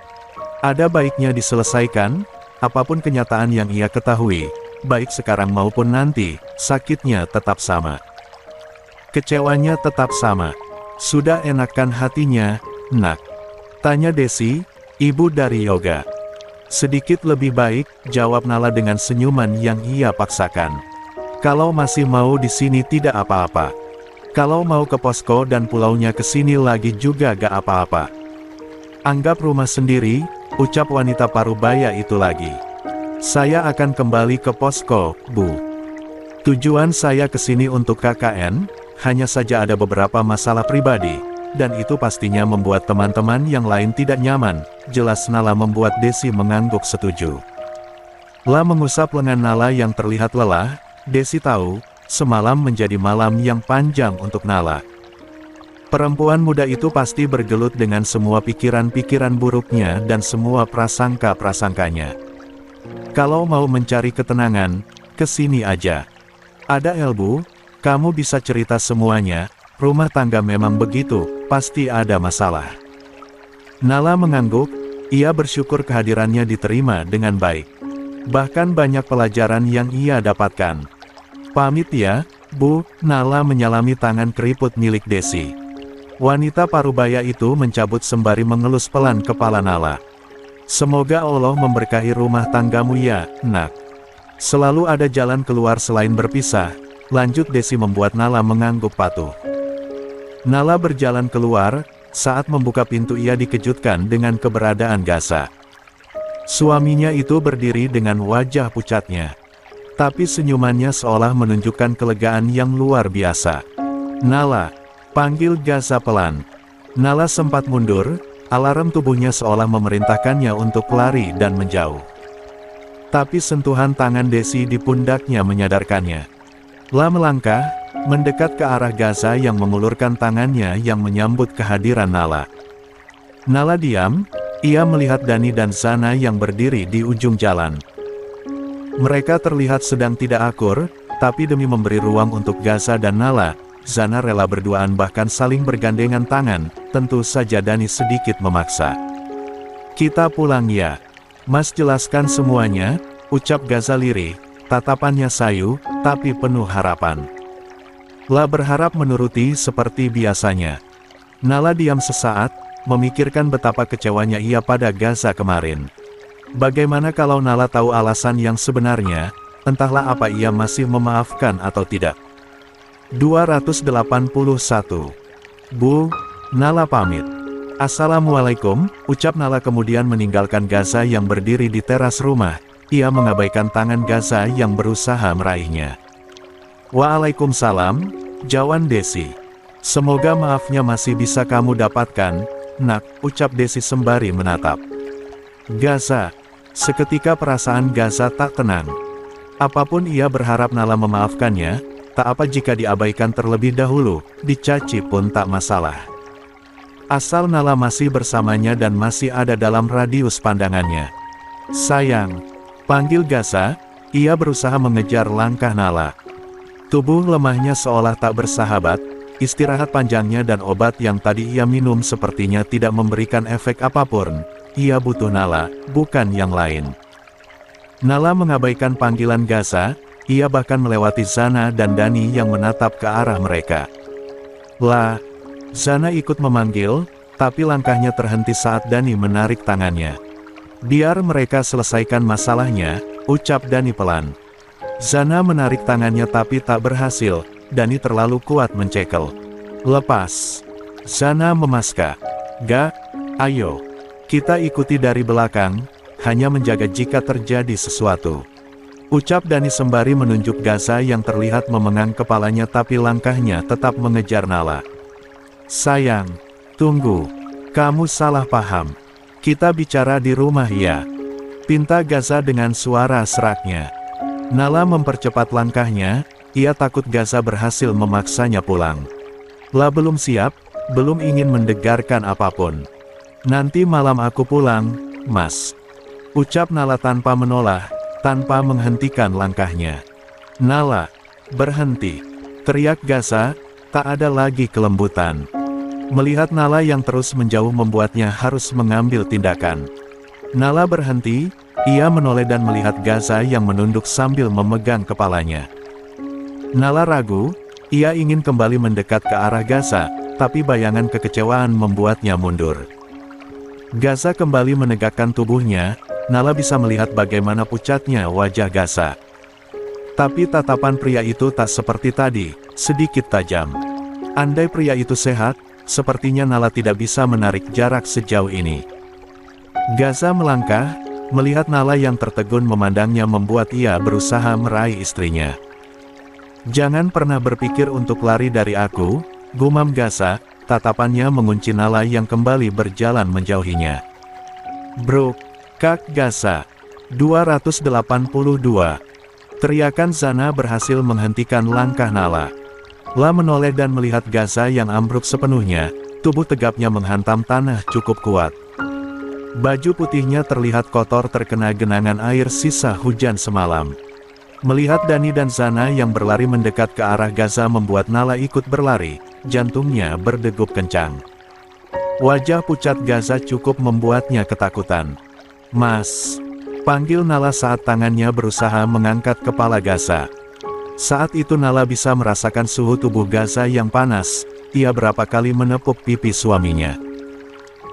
Ada baiknya diselesaikan, apapun kenyataan yang ia ketahui, baik sekarang maupun nanti, sakitnya tetap sama. Kecewanya tetap sama. Sudah enakan hatinya, nak? Tanya Desi, ibu dari Yoga. Sedikit lebih baik, jawab Nala dengan senyuman yang ia paksakan. Kalau masih mau di sini tidak apa-apa. Kalau mau ke posko dan pulaunya ke sini lagi juga gak apa-apa. Anggap rumah sendiri, ucap wanita parubaya itu lagi. Saya akan kembali ke posko, Bu. Tujuan saya ke sini untuk KKN, hanya saja ada beberapa masalah pribadi. Dan itu pastinya membuat teman-teman yang lain tidak nyaman, jelas Nala membuat Desi mengangguk setuju. Lah mengusap lengan Nala yang terlihat lelah, Desi tahu, semalam menjadi malam yang panjang untuk Nala. Perempuan muda itu pasti bergelut dengan semua pikiran-pikiran buruknya dan semua prasangka-prasangkanya. Kalau mau mencari ketenangan, kesini aja. Ada Elbu, kamu bisa cerita semuanya, rumah tangga memang begitu. Pasti ada masalah. Nala mengangguk, ia bersyukur kehadirannya diterima dengan baik. Bahkan banyak pelajaran yang ia dapatkan. Pamit ya, Bu, Nala menyalami tangan keriput milik Desi. Wanita parubaya itu mencabut sembari mengelus pelan kepala Nala. Semoga Allah memberkahi rumah tanggamu ya, nak. Selalu ada jalan keluar selain berpisah, lanjut Desi membuat Nala mengangguk patuh. Nala berjalan keluar, saat membuka pintu ia dikejutkan dengan keberadaan Gaza. Suaminya itu berdiri dengan wajah pucatnya. Tapi senyumannya seolah menunjukkan kelegaan yang luar biasa. Nala, panggil Gaza pelan. Nala sempat mundur, alarm tubuhnya seolah memerintahkannya untuk lari dan menjauh. Tapi sentuhan tangan Desi di pundaknya menyadarkannya. Lah melangkah, mendekat ke arah Gaza yang mengulurkan tangannya yang menyambut kehadiran Nala. Nala diam, ia melihat Dani dan Zana yang berdiri di ujung jalan. Mereka terlihat sedang tidak akur, tapi demi memberi ruang untuk Gaza dan Nala, Zana rela berduaan bahkan saling bergandengan tangan, tentu saja Dani sedikit memaksa. Kita pulang ya. Mas jelaskan semuanya, ucap Gaza lirih, tatapannya sayu, tapi penuh harapan. Lah berharap menuruti seperti biasanya. Nala diam sesaat, memikirkan betapa kecewanya ia pada Gaza kemarin. Bagaimana kalau Nala tahu alasan yang sebenarnya, entahlah apa ia masih memaafkan atau tidak. 281. Bu, Nala pamit. Assalamualaikum, ucap Nala kemudian meninggalkan Gaza yang berdiri di teras rumah. Ia mengabaikan tangan Gaza yang berusaha meraihnya. Waalaikumsalam, jawab Desi. Semoga maafnya masih bisa kamu dapatkan, nak, ucap Desi sembari menatap Gaza. Seketika perasaan Gaza tak tenang. Apapun ia berharap Nala memaafkannya, tak apa jika diabaikan terlebih dahulu, dicaci pun tak masalah. Asal Nala masih bersamanya dan masih ada dalam radius pandangannya. Sayang, panggil Gaza, ia berusaha mengejar langkah Nala. Tubuh lemahnya seolah tak bersahabat, istirahat panjangnya dan obat yang tadi ia minum sepertinya tidak memberikan efek apapun. ia butuh Nala, bukan yang lain. Nala mengabaikan panggilan Gaza, ia bahkan melewati Zana dan Dani yang menatap ke arah mereka. Lah, Zana ikut memanggil, tapi langkahnya terhenti saat Dani menarik tangannya. Biar mereka selesaikan masalahnya, ucap Dani pelan. Zana menarik tangannya tapi tak berhasil, Dani terlalu kuat mencekel. Lepas. Zana memaska. Gak, ayo. Kita ikuti dari belakang, hanya menjaga jika terjadi sesuatu. Ucap Dani sembari menunjuk Gaza yang terlihat memegang kepalanya tapi langkahnya tetap mengejar Nala. Sayang, tunggu. Kamu salah paham. Kita bicara di rumah ya. Pinta Gaza dengan suara seraknya. Nala mempercepat langkahnya, ia takut Gaza berhasil memaksanya pulang. Lah belum siap, belum ingin mendengarkan apapun. Nanti malam aku pulang, Mas. Ucap Nala tanpa menoleh, tanpa menghentikan langkahnya. Nala, berhenti. Teriak Gaza, tak ada lagi kelembutan. Melihat Nala yang terus menjauh membuatnya harus mengambil tindakan. Nala berhenti, ia menoleh dan melihat Gaza yang menunduk sambil memegang kepalanya. Nala ragu, ia ingin kembali mendekat ke arah Gaza, tapi bayangan kekecewaan membuatnya mundur. Gaza kembali menegakkan tubuhnya, Nala bisa melihat bagaimana pucatnya wajah Gaza. Tapi tatapan pria itu tak seperti tadi, sedikit tajam. Andai pria itu sehat, sepertinya Nala tidak bisa menarik jarak sejauh ini. Gaza melangkah, melihat Nala yang tertegun memandangnya membuat ia berusaha meraih istrinya. Jangan pernah berpikir untuk lari dari aku, gumam Gaza, tatapannya mengunci Nala yang kembali berjalan menjauhinya. Bro, Kak Gaza, 282. Teriakan Zana berhasil menghentikan langkah Nala. La menoleh dan melihat Gaza yang ambruk sepenuhnya, tubuh tegapnya menghantam tanah cukup kuat. Baju putihnya terlihat kotor terkena genangan air sisa hujan semalam. Melihat Dani dan Zana yang berlari mendekat ke arah Gaza membuat Nala ikut berlari, jantungnya berdegup kencang. Wajah pucat Gaza cukup membuatnya ketakutan. Mas, panggil Nala saat tangannya berusaha mengangkat kepala Gaza. Saat itu Nala bisa merasakan suhu tubuh Gaza yang panas, ia berapa kali menepuk pipi suaminya.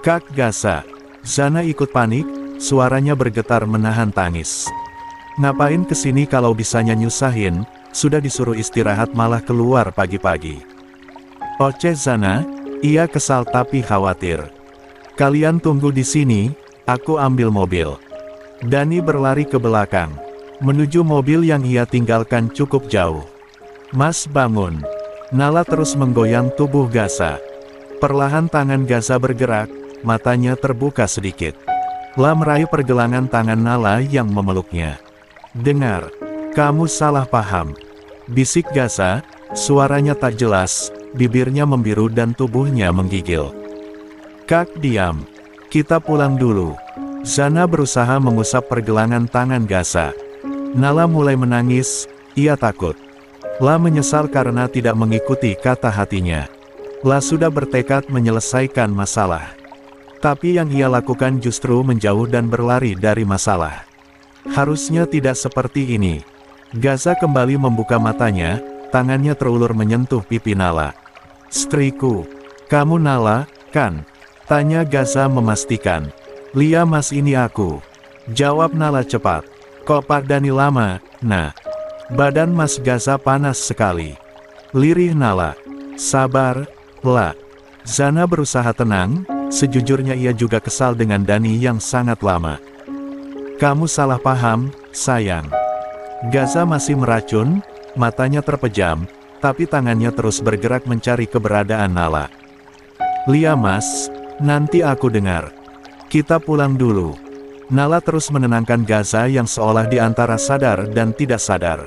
Kak Gaza, Zana ikut panik, suaranya bergetar menahan tangis. Ngapain kesini kalau bisanya nyusahin, sudah disuruh istirahat malah keluar pagi-pagi. Oceh Zana, ia kesal tapi khawatir. Kalian tunggu di sini, aku ambil mobil. Dani berlari ke belakang, menuju mobil yang ia tinggalkan cukup jauh. Mas bangun. Nala terus menggoyang tubuh Gaza. Perlahan tangan Gaza bergerak, matanya terbuka sedikit. La meraih pergelangan tangan Nala yang memeluknya. Dengar, kamu salah paham. Bisik Gaza, suaranya tak jelas, bibirnya membiru dan tubuhnya menggigil. Kak diam, kita pulang dulu. Zana berusaha mengusap pergelangan tangan Gaza. Nala mulai menangis, ia takut. La menyesal karena tidak mengikuti kata hatinya. La sudah bertekad menyelesaikan masalah. Tapi yang ia lakukan justru menjauh dan berlari dari masalah. Harusnya tidak seperti ini. Gaza kembali membuka matanya, tangannya terulur menyentuh pipi Nala. Istriku, kamu Nala, kan? Tanya Gaza memastikan. Lia mas ini aku. Jawab Nala cepat. Kok Pak Dani lama, nah. Badan Mas Gaza panas sekali. Lirih Nala. Sabar, La. Zana berusaha tenang, sejujurnya ia juga kesal dengan Dani yang sangat lama. Kamu salah paham, sayang. Gaza masih meracun, matanya terpejam, tapi tangannya terus bergerak mencari keberadaan Nala. Lia mas, nanti aku dengar. Kita pulang dulu. Nala terus menenangkan Gaza yang seolah di antara sadar dan tidak sadar.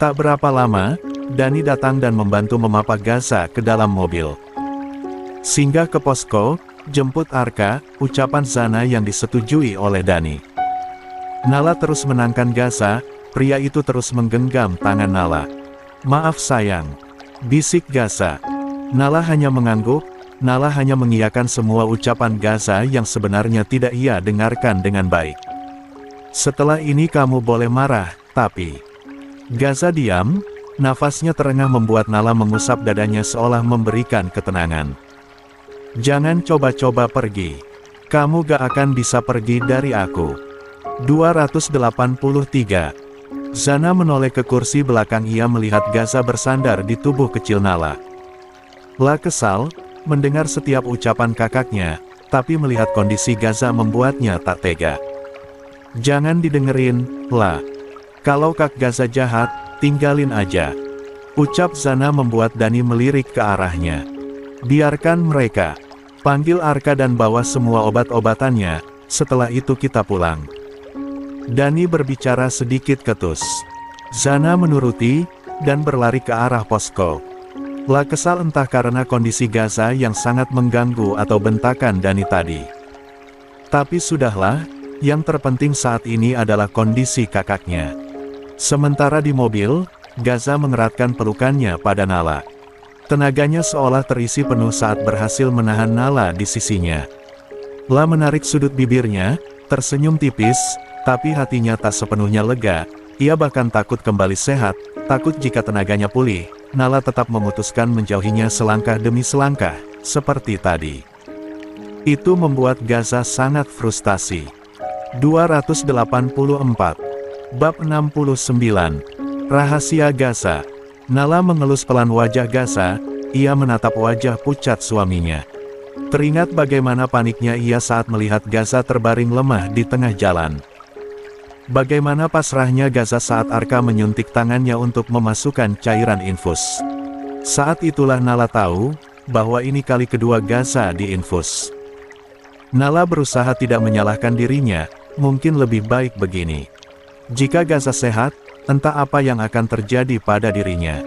Tak berapa lama, Dani datang dan membantu memapak Gaza ke dalam mobil. Singgah ke posko, jemput Arka, ucapan Zana yang disetujui oleh Dani. Nala terus menangkan Gaza, pria itu terus menggenggam tangan Nala. Maaf sayang. Bisik Gaza. Nala hanya mengangguk, Nala hanya mengiyakan semua ucapan Gaza yang sebenarnya tidak ia dengarkan dengan baik. Setelah ini kamu boleh marah, tapi... Gaza diam, nafasnya terengah membuat Nala mengusap dadanya seolah memberikan ketenangan. Jangan coba-coba pergi. Kamu gak akan bisa pergi dari aku. 283. Zana menoleh ke kursi belakang. Ia melihat Gaza bersandar di tubuh kecil Nala. La kesal mendengar setiap ucapan kakaknya, tapi melihat kondisi Gaza membuatnya tak tega. Jangan didengerin, La. Kalau Kak Gaza jahat, tinggalin aja. Ucap Zana membuat Dani melirik ke arahnya. Biarkan mereka. Panggil Arka dan bawa semua obat-obatannya, setelah itu kita pulang. Dani berbicara sedikit ketus. Zana menuruti, dan berlari ke arah posko. La kesal entah karena kondisi Gaza yang sangat mengganggu atau bentakan Dani tadi. Tapi sudahlah, yang terpenting saat ini adalah kondisi kakaknya. Sementara di mobil, Gaza mengeratkan pelukannya pada Nala. Tenaganya seolah terisi penuh saat berhasil menahan Nala di sisinya. La menarik sudut bibirnya, tersenyum tipis, tapi hatinya tak sepenuhnya lega. Ia bahkan takut kembali sehat, takut jika tenaganya pulih, Nala tetap memutuskan menjauhinya selangkah demi selangkah, seperti tadi. Itu membuat Gaza sangat frustasi. 284. Bab 69. Rahasia Gaza. Nala mengelus pelan wajah Gaza, ia menatap wajah pucat suaminya. Teringat bagaimana paniknya ia saat melihat Gaza terbaring lemah di tengah jalan. Bagaimana pasrahnya Gaza saat Arka menyuntik tangannya untuk memasukkan cairan infus. Saat itulah Nala tahu, bahwa ini kali kedua Gaza diinfus. Nala berusaha tidak menyalahkan dirinya, mungkin lebih baik begini. Jika Gaza sehat, entah apa yang akan terjadi pada dirinya.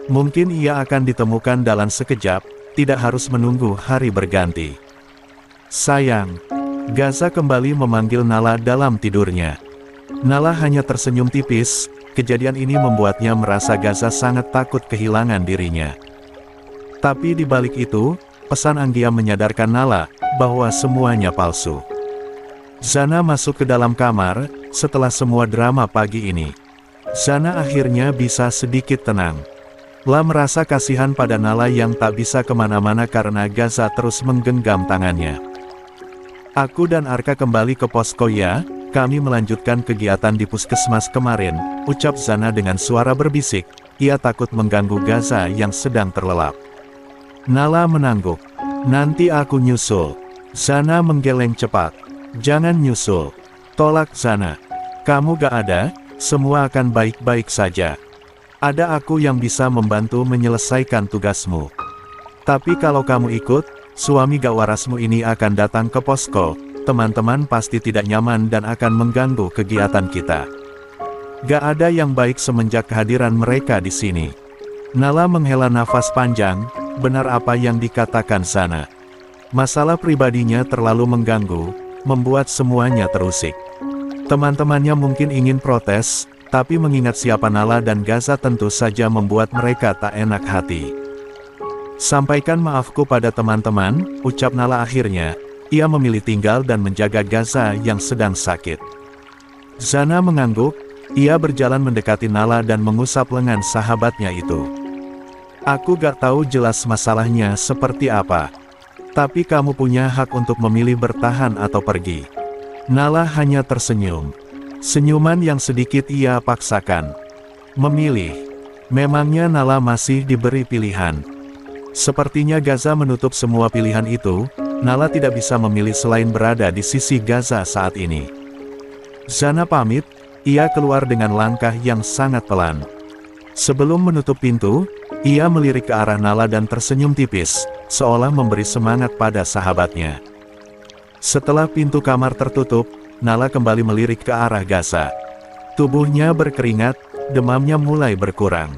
Mungkin ia akan ditemukan dalam sekejap, tidak harus menunggu hari berganti. Sayang. Gaza kembali memanggil Nala dalam tidurnya. Nala hanya tersenyum tipis, kejadian ini membuatnya merasa Gaza sangat takut kehilangan dirinya. Tapi di balik itu, pesan Anggia menyadarkan Nala, bahwa semuanya palsu. Zana masuk ke dalam kamar, setelah semua drama pagi ini. Zana akhirnya bisa sedikit tenang. La merasa kasihan pada Nala yang tak bisa kemana-mana karena Gaza terus menggenggam tangannya. Aku dan Arka kembali ke posko ya, kami melanjutkan kegiatan di puskesmas kemarin, ucap Zana dengan suara berbisik, ia takut mengganggu Gaza yang sedang terlelap. Nala menangguk. Nanti aku nyusul. Zana menggeleng cepat. Jangan nyusul. Tolak Zana. Kamu gak ada, semua akan baik-baik saja. Ada aku yang bisa membantu menyelesaikan tugasmu. Tapi kalau kamu ikut, suami gak warasmu ini akan datang ke posko, teman-teman pasti tidak nyaman dan akan mengganggu kegiatan kita. Gak ada yang baik semenjak kehadiran mereka di sini. Nala menghela nafas panjang, benar apa yang dikatakan Zana. Masalah pribadinya terlalu mengganggu, membuat semuanya terusik. Teman-temannya mungkin ingin protes, tapi mengingat siapa Nala dan Gaza tentu saja membuat mereka tak enak hati. Sampaikan maafku pada teman-teman, ucap Nala akhirnya, ia memilih tinggal dan menjaga Gaza yang sedang sakit. Zana mengangguk, ia berjalan mendekati Nala dan mengusap lengan sahabatnya itu. Aku gak tahu jelas masalahnya seperti apa. Tapi kamu punya hak untuk memilih bertahan atau pergi. Nala hanya tersenyum. Senyuman yang sedikit ia paksakan. Memilih. Memangnya Nala masih diberi pilihan. Sepertinya Gaza menutup semua pilihan itu, Nala tidak bisa memilih selain berada di sisi Gaza saat ini. Zana pamit, ia keluar dengan langkah yang sangat pelan. Sebelum menutup pintu, ia melirik ke arah Nala dan tersenyum tipis, seolah memberi semangat pada sahabatnya. Setelah pintu kamar tertutup, Nala kembali melirik ke arah Gaza. Tubuhnya berkeringat, demamnya mulai berkurang.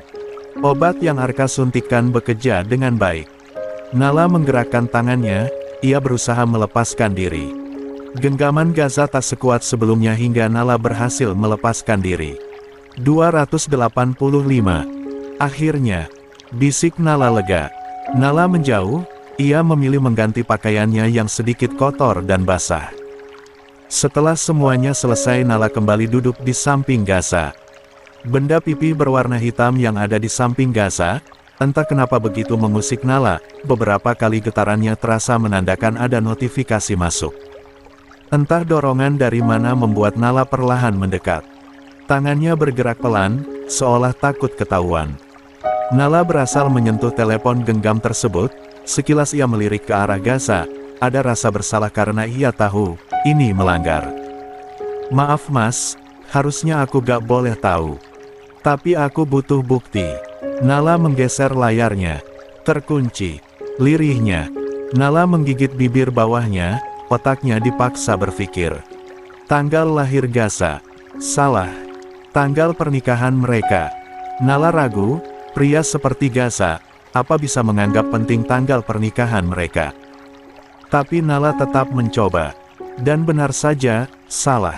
Obat yang Arka suntikkan bekerja dengan baik. Nala menggerakkan tangannya, ia berusaha melepaskan diri. Genggaman Gaza tak sekuat sebelumnya hingga Nala berhasil melepaskan diri. 285. Akhirnya, bisik Nala lega. Nala menjauh, ia memilih mengganti pakaiannya yang sedikit kotor dan basah. Setelah semuanya selesai, Nala kembali duduk di samping Gaza. Benda pipi berwarna hitam yang ada di samping Gaza, entah kenapa begitu mengusik Nala, beberapa kali getarannya terasa menandakan ada notifikasi masuk. Entah dorongan dari mana membuat Nala perlahan mendekat. Tangannya bergerak pelan, seolah takut ketahuan. Nala berasal menyentuh telepon genggam tersebut, sekilas ia melirik ke arah Gaza, ada rasa bersalah karena ia tahu, ini melanggar. Maaf mas, harusnya aku gak boleh tahu. Tapi aku butuh bukti. Nala menggeser layarnya. Terkunci. Lirihnya. Nala menggigit bibir bawahnya, otaknya dipaksa berpikir. Tanggal lahir Gaza. Salah. Tanggal pernikahan mereka. Nala ragu, pria seperti Gaza, apa bisa menganggap penting tanggal pernikahan mereka? Tapi Nala tetap mencoba. Dan benar saja, salah.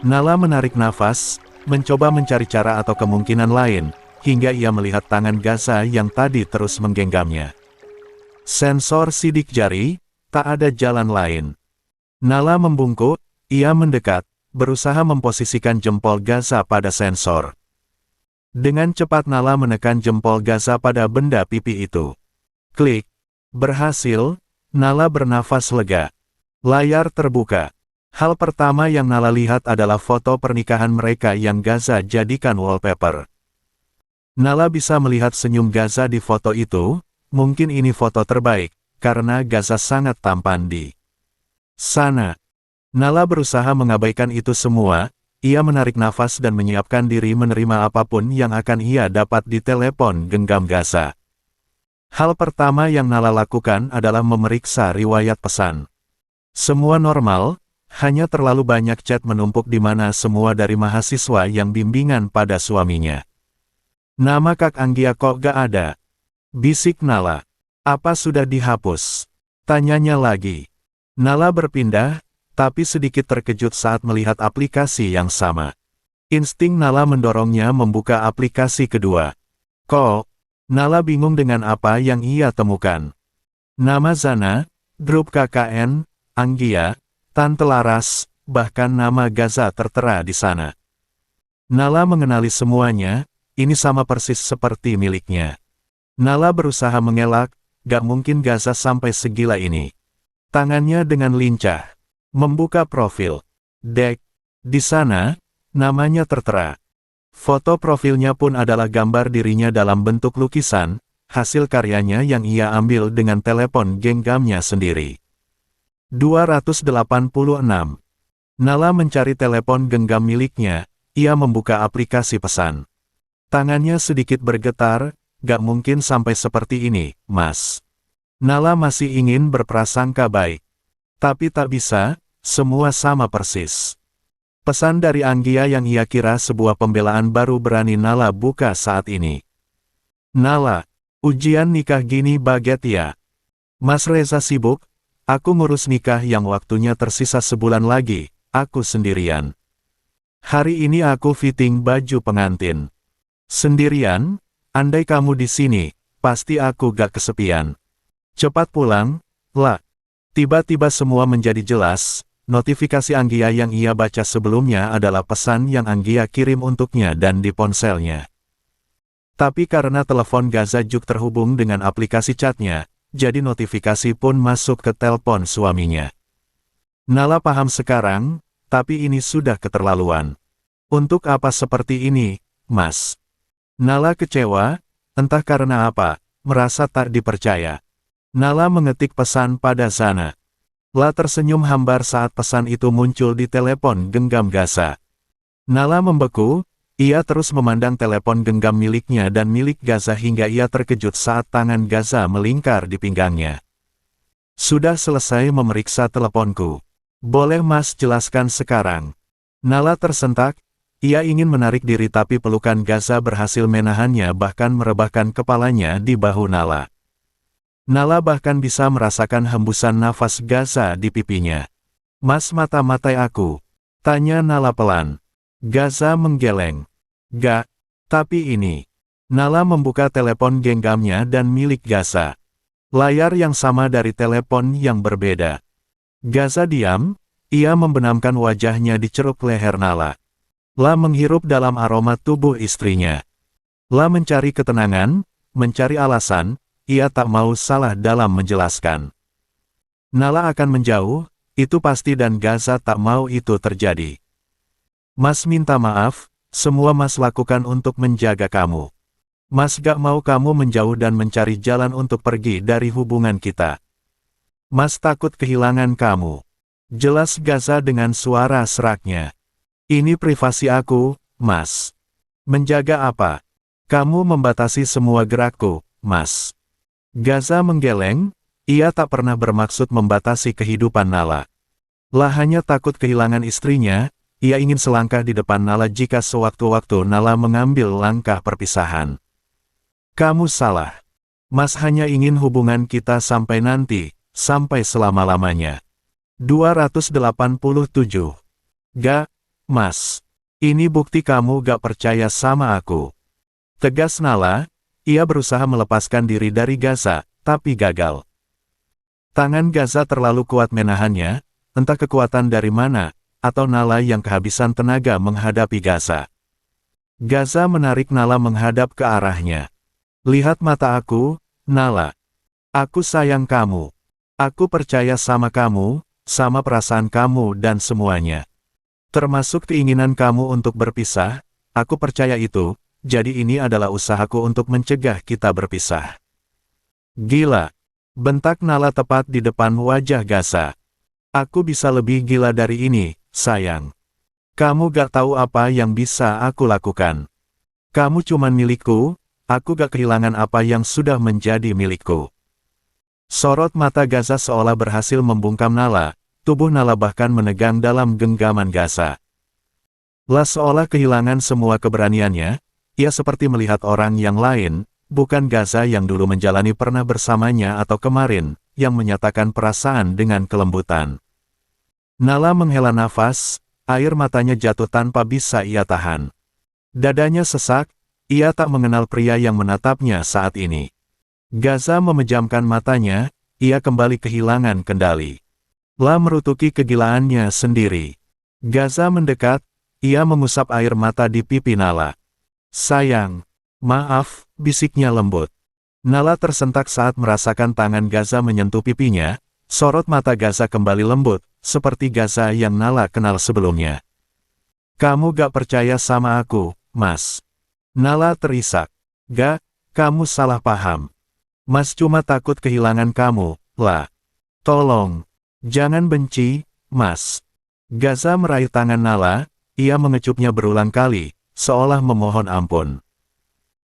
Nala menarik nafas, mencoba mencari cara atau kemungkinan lain, hingga ia melihat tangan Gaza yang tadi terus menggenggamnya. Sensor sidik jari, tak ada jalan lain. Nala membungkuk, ia mendekat, berusaha memposisikan jempol Gaza pada sensor. Dengan cepat Nala menekan jempol Gaza pada benda pipi itu. Klik. Berhasil, Nala bernafas lega. Layar terbuka. Hal pertama yang Nala lihat adalah foto pernikahan mereka yang Gaza jadikan wallpaper. Nala bisa melihat senyum Gaza di foto itu, mungkin ini foto terbaik, karena Gaza sangat tampan di sana. Nala berusaha mengabaikan itu semua, ia menarik nafas dan menyiapkan diri menerima apapun yang akan ia dapat di telepon genggam Gaza. Hal pertama yang Nala lakukan adalah memeriksa riwayat pesan. Semua normal, hanya terlalu banyak chat menumpuk di mana semua dari mahasiswa yang bimbingan pada suaminya. Nama Kak Anggia kok gak ada? Bisik Nala. Apa sudah dihapus? Tanyanya lagi. Nala berpindah, tapi sedikit terkejut saat melihat aplikasi yang sama. Insting Nala mendorongnya membuka aplikasi kedua. Kok? Nala bingung dengan apa yang ia temukan. Nama Zana, grup KKN, Anggia, Tante Laras, bahkan nama Gaza tertera di sana. Nala mengenali semuanya, ini sama persis seperti miliknya. Nala berusaha mengelak, gak mungkin Gaza sampai segila ini. Tangannya dengan lincah membuka profil. Dek, di sana, namanya tertera. Foto profilnya pun adalah gambar dirinya dalam bentuk lukisan, hasil karyanya yang ia ambil dengan telepon genggamnya sendiri. 286. Nala mencari telepon genggam miliknya, ia membuka aplikasi pesan. Tangannya sedikit bergetar, gak mungkin sampai seperti ini, mas. Nala masih ingin berprasangka baik. Tapi tak bisa, semua sama persis. Pesan dari Anggia yang ia kira sebuah pembelaan baru berani Nala buka saat ini. Nala, ujian nikah gini baget ya. Mas Reza sibuk? Aku ngurus nikah yang waktunya tersisa sebulan lagi, aku sendirian. Hari ini aku fitting baju pengantin. Sendirian? Andai kamu di sini, pasti aku gak kesepian. Cepat pulang, lah. Tiba-tiba semua menjadi jelas, notifikasi Anggia yang ia baca sebelumnya adalah pesan yang Anggia kirim untuknya dan di ponselnya. Tapi karena telepon Gaza Juk terhubung dengan aplikasi chatnya, jadi notifikasi pun masuk ke telepon suaminya. Nala paham sekarang, tapi ini sudah keterlaluan. Untuk apa seperti ini, mas? Nala kecewa, entah karena apa, merasa tak dipercaya. Nala mengetik pesan pada Zana. La tersenyum hambar saat pesan itu muncul di telepon genggam Gaza. Nala membeku, ia terus memandang telepon genggam miliknya dan milik Gaza hingga ia terkejut saat tangan Gaza melingkar di pinggangnya. Sudah selesai memeriksa teleponku. Boleh mas jelaskan sekarang? Nala tersentak, ia ingin menarik diri tapi pelukan Gaza berhasil menahannya bahkan merebahkan kepalanya di bahu Nala. Nala bahkan bisa merasakan hembusan nafas Gaza di pipinya. Mas mata-matai aku? Tanya Nala pelan. Gaza menggeleng. Gak, tapi ini. Nala membuka telepon genggamnya dan milik Gaza. Layar yang sama dari telepon yang berbeda. Gaza diam, ia membenamkan wajahnya di ceruk leher Nala. La menghirup dalam aroma tubuh istrinya. La mencari ketenangan, mencari alasan, ia tak mau salah dalam menjelaskan. Nala akan menjauh, itu pasti dan Gaza tak mau itu terjadi. Mas minta maaf, semua Mas lakukan untuk menjaga kamu. Mas gak mau kamu menjauh dan mencari jalan untuk pergi dari hubungan kita. Mas takut kehilangan kamu. Jelas Gaza dengan suara seraknya. Ini privasi aku, Mas. Menjaga apa? Kamu membatasi semua gerakku, Mas. Gaza menggeleng, ia tak pernah bermaksud membatasi kehidupan Nala. Lah hanya takut kehilangan istrinya, ia ingin selangkah di depan Nala jika sewaktu-waktu Nala mengambil langkah perpisahan. Kamu salah. Mas hanya ingin hubungan kita sampai nanti, sampai selama-lamanya. 287. Gak, Mas. Ini bukti kamu gak percaya sama aku. Tegas Nala, ia berusaha melepaskan diri dari Gaza, tapi gagal. Tangan Gaza terlalu kuat menahannya, entah kekuatan dari mana, atau Nala yang kehabisan tenaga menghadapi Gaza. Gaza menarik Nala menghadap ke arahnya. Lihat mata aku, Nala. Aku sayang kamu. Aku percaya sama kamu, sama perasaan kamu dan semuanya. Termasuk keinginan kamu untuk berpisah, aku percaya itu, jadi ini adalah usahaku untuk mencegah kita berpisah. Gila. Bentak Nala tepat di depan wajah Gaza. Aku bisa lebih gila dari ini, sayang. Kamu gak tahu apa yang bisa aku lakukan. Kamu cuman milikku, aku gak kehilangan apa yang sudah menjadi milikku. Sorot mata Gaza seolah berhasil membungkam Nala, tubuh Nala bahkan menegang dalam genggaman Gaza. Lah seolah kehilangan semua keberaniannya, ia seperti melihat orang yang lain, bukan Gaza yang dulu menjalani pernah bersamanya atau kemarin, yang menyatakan perasaan dengan kelembutan. Nala menghela nafas, air matanya jatuh tanpa bisa ia tahan. Dadanya sesak, ia tak mengenal pria yang menatapnya saat ini. Gaza memejamkan matanya, ia kembali kehilangan kendali. La merutuki kegilaannya sendiri. Gaza mendekat, ia mengusap air mata di pipi Nala. Sayang, maaf, bisiknya lembut. Nala tersentak saat merasakan tangan Gaza menyentuh pipinya, sorot mata Gaza kembali lembut, seperti Gaza yang Nala kenal sebelumnya. Kamu gak percaya sama aku, Mas. Nala terisak. Gak, kamu salah paham. Mas cuma takut kehilangan kamu, La. Tolong. Jangan benci, Mas. Gaza meraih tangan Nala, ia mengecupnya berulang kali, seolah memohon ampun.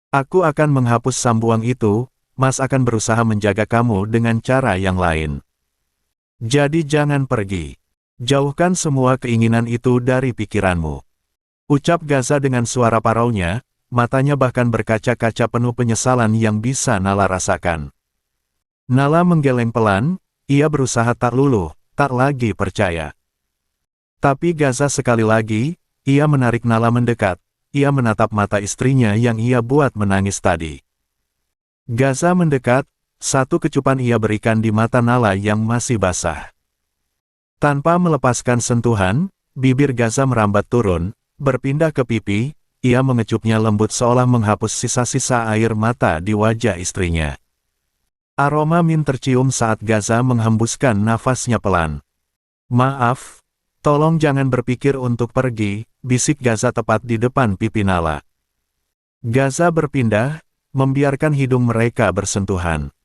Aku akan menghapus sambuang itu, Mas akan berusaha menjaga kamu dengan cara yang lain. Jadi jangan pergi. Jauhkan semua keinginan itu dari pikiranmu. Ucap Gaza dengan suara paraunya, matanya bahkan berkaca-kaca penuh penyesalan yang bisa Nala rasakan. Nala menggeleng pelan, ia berusaha tak luluh, tak lagi percaya. Tapi Gaza sekali lagi, ia menarik Nala mendekat, ia menatap mata istrinya yang ia buat menangis tadi. Gaza mendekat, satu kecupan ia berikan di mata Nala yang masih basah. Tanpa melepaskan sentuhan, bibir Gaza merambat turun, berpindah ke pipi, ia mengecupnya lembut seolah menghapus sisa-sisa air mata di wajah istrinya. Aroma min tercium saat Gaza menghembuskan nafasnya pelan. Maaf, tolong jangan berpikir untuk pergi, bisik Gaza tepat di depan pipi Nala. Gaza berpindah, membiarkan hidung mereka bersentuhan.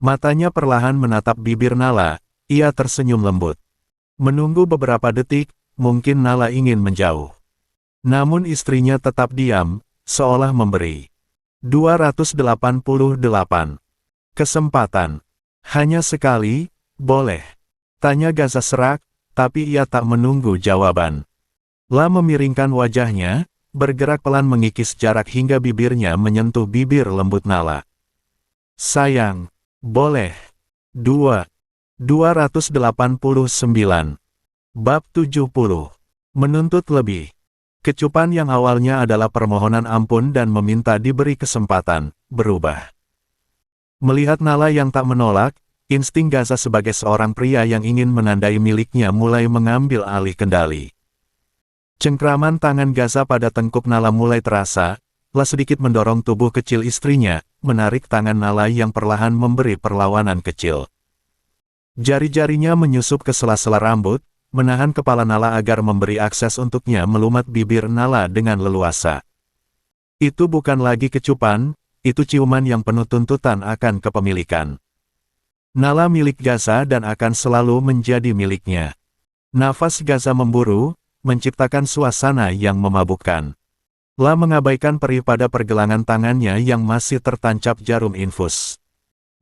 Matanya perlahan menatap bibir Nala, ia tersenyum lembut. Menunggu beberapa detik, mungkin Nala ingin menjauh. Namun istrinya tetap diam, seolah memberi. 288. Kesempatan. Hanya sekali, boleh? Tanya Gaza serak, tapi ia tak menunggu jawaban. La memiringkan wajahnya, bergerak pelan mengikis jarak hingga bibirnya menyentuh bibir lembut Nala. Sayang, boleh. 289. Bab 70. Menuntut lebih. Kecupan yang awalnya adalah permohonan ampun dan meminta diberi kesempatan, berubah Melihat Nala yang tak menolak, insting Gaza sebagai seorang pria yang ingin menandai miliknya mulai mengambil alih kendali. Cengkraman tangan Gaza pada tengkuk Nala mulai terasa, lah sedikit mendorong tubuh kecil istrinya, menarik tangan Nala yang perlahan memberi perlawanan kecil. Jari-jarinya menyusup ke sela-sela rambut, menahan kepala Nala agar memberi akses untuknya melumat bibir Nala dengan leluasa. Itu bukan lagi kecupan, itu ciuman yang penuh tuntutan akan kepemilikan. Nala milik Gaza dan akan selalu menjadi miliknya. Nafas Gaza memburu, menciptakan suasana yang memabukkan. La mengabaikan perih pada pergelangan tangannya yang masih tertancap jarum infus.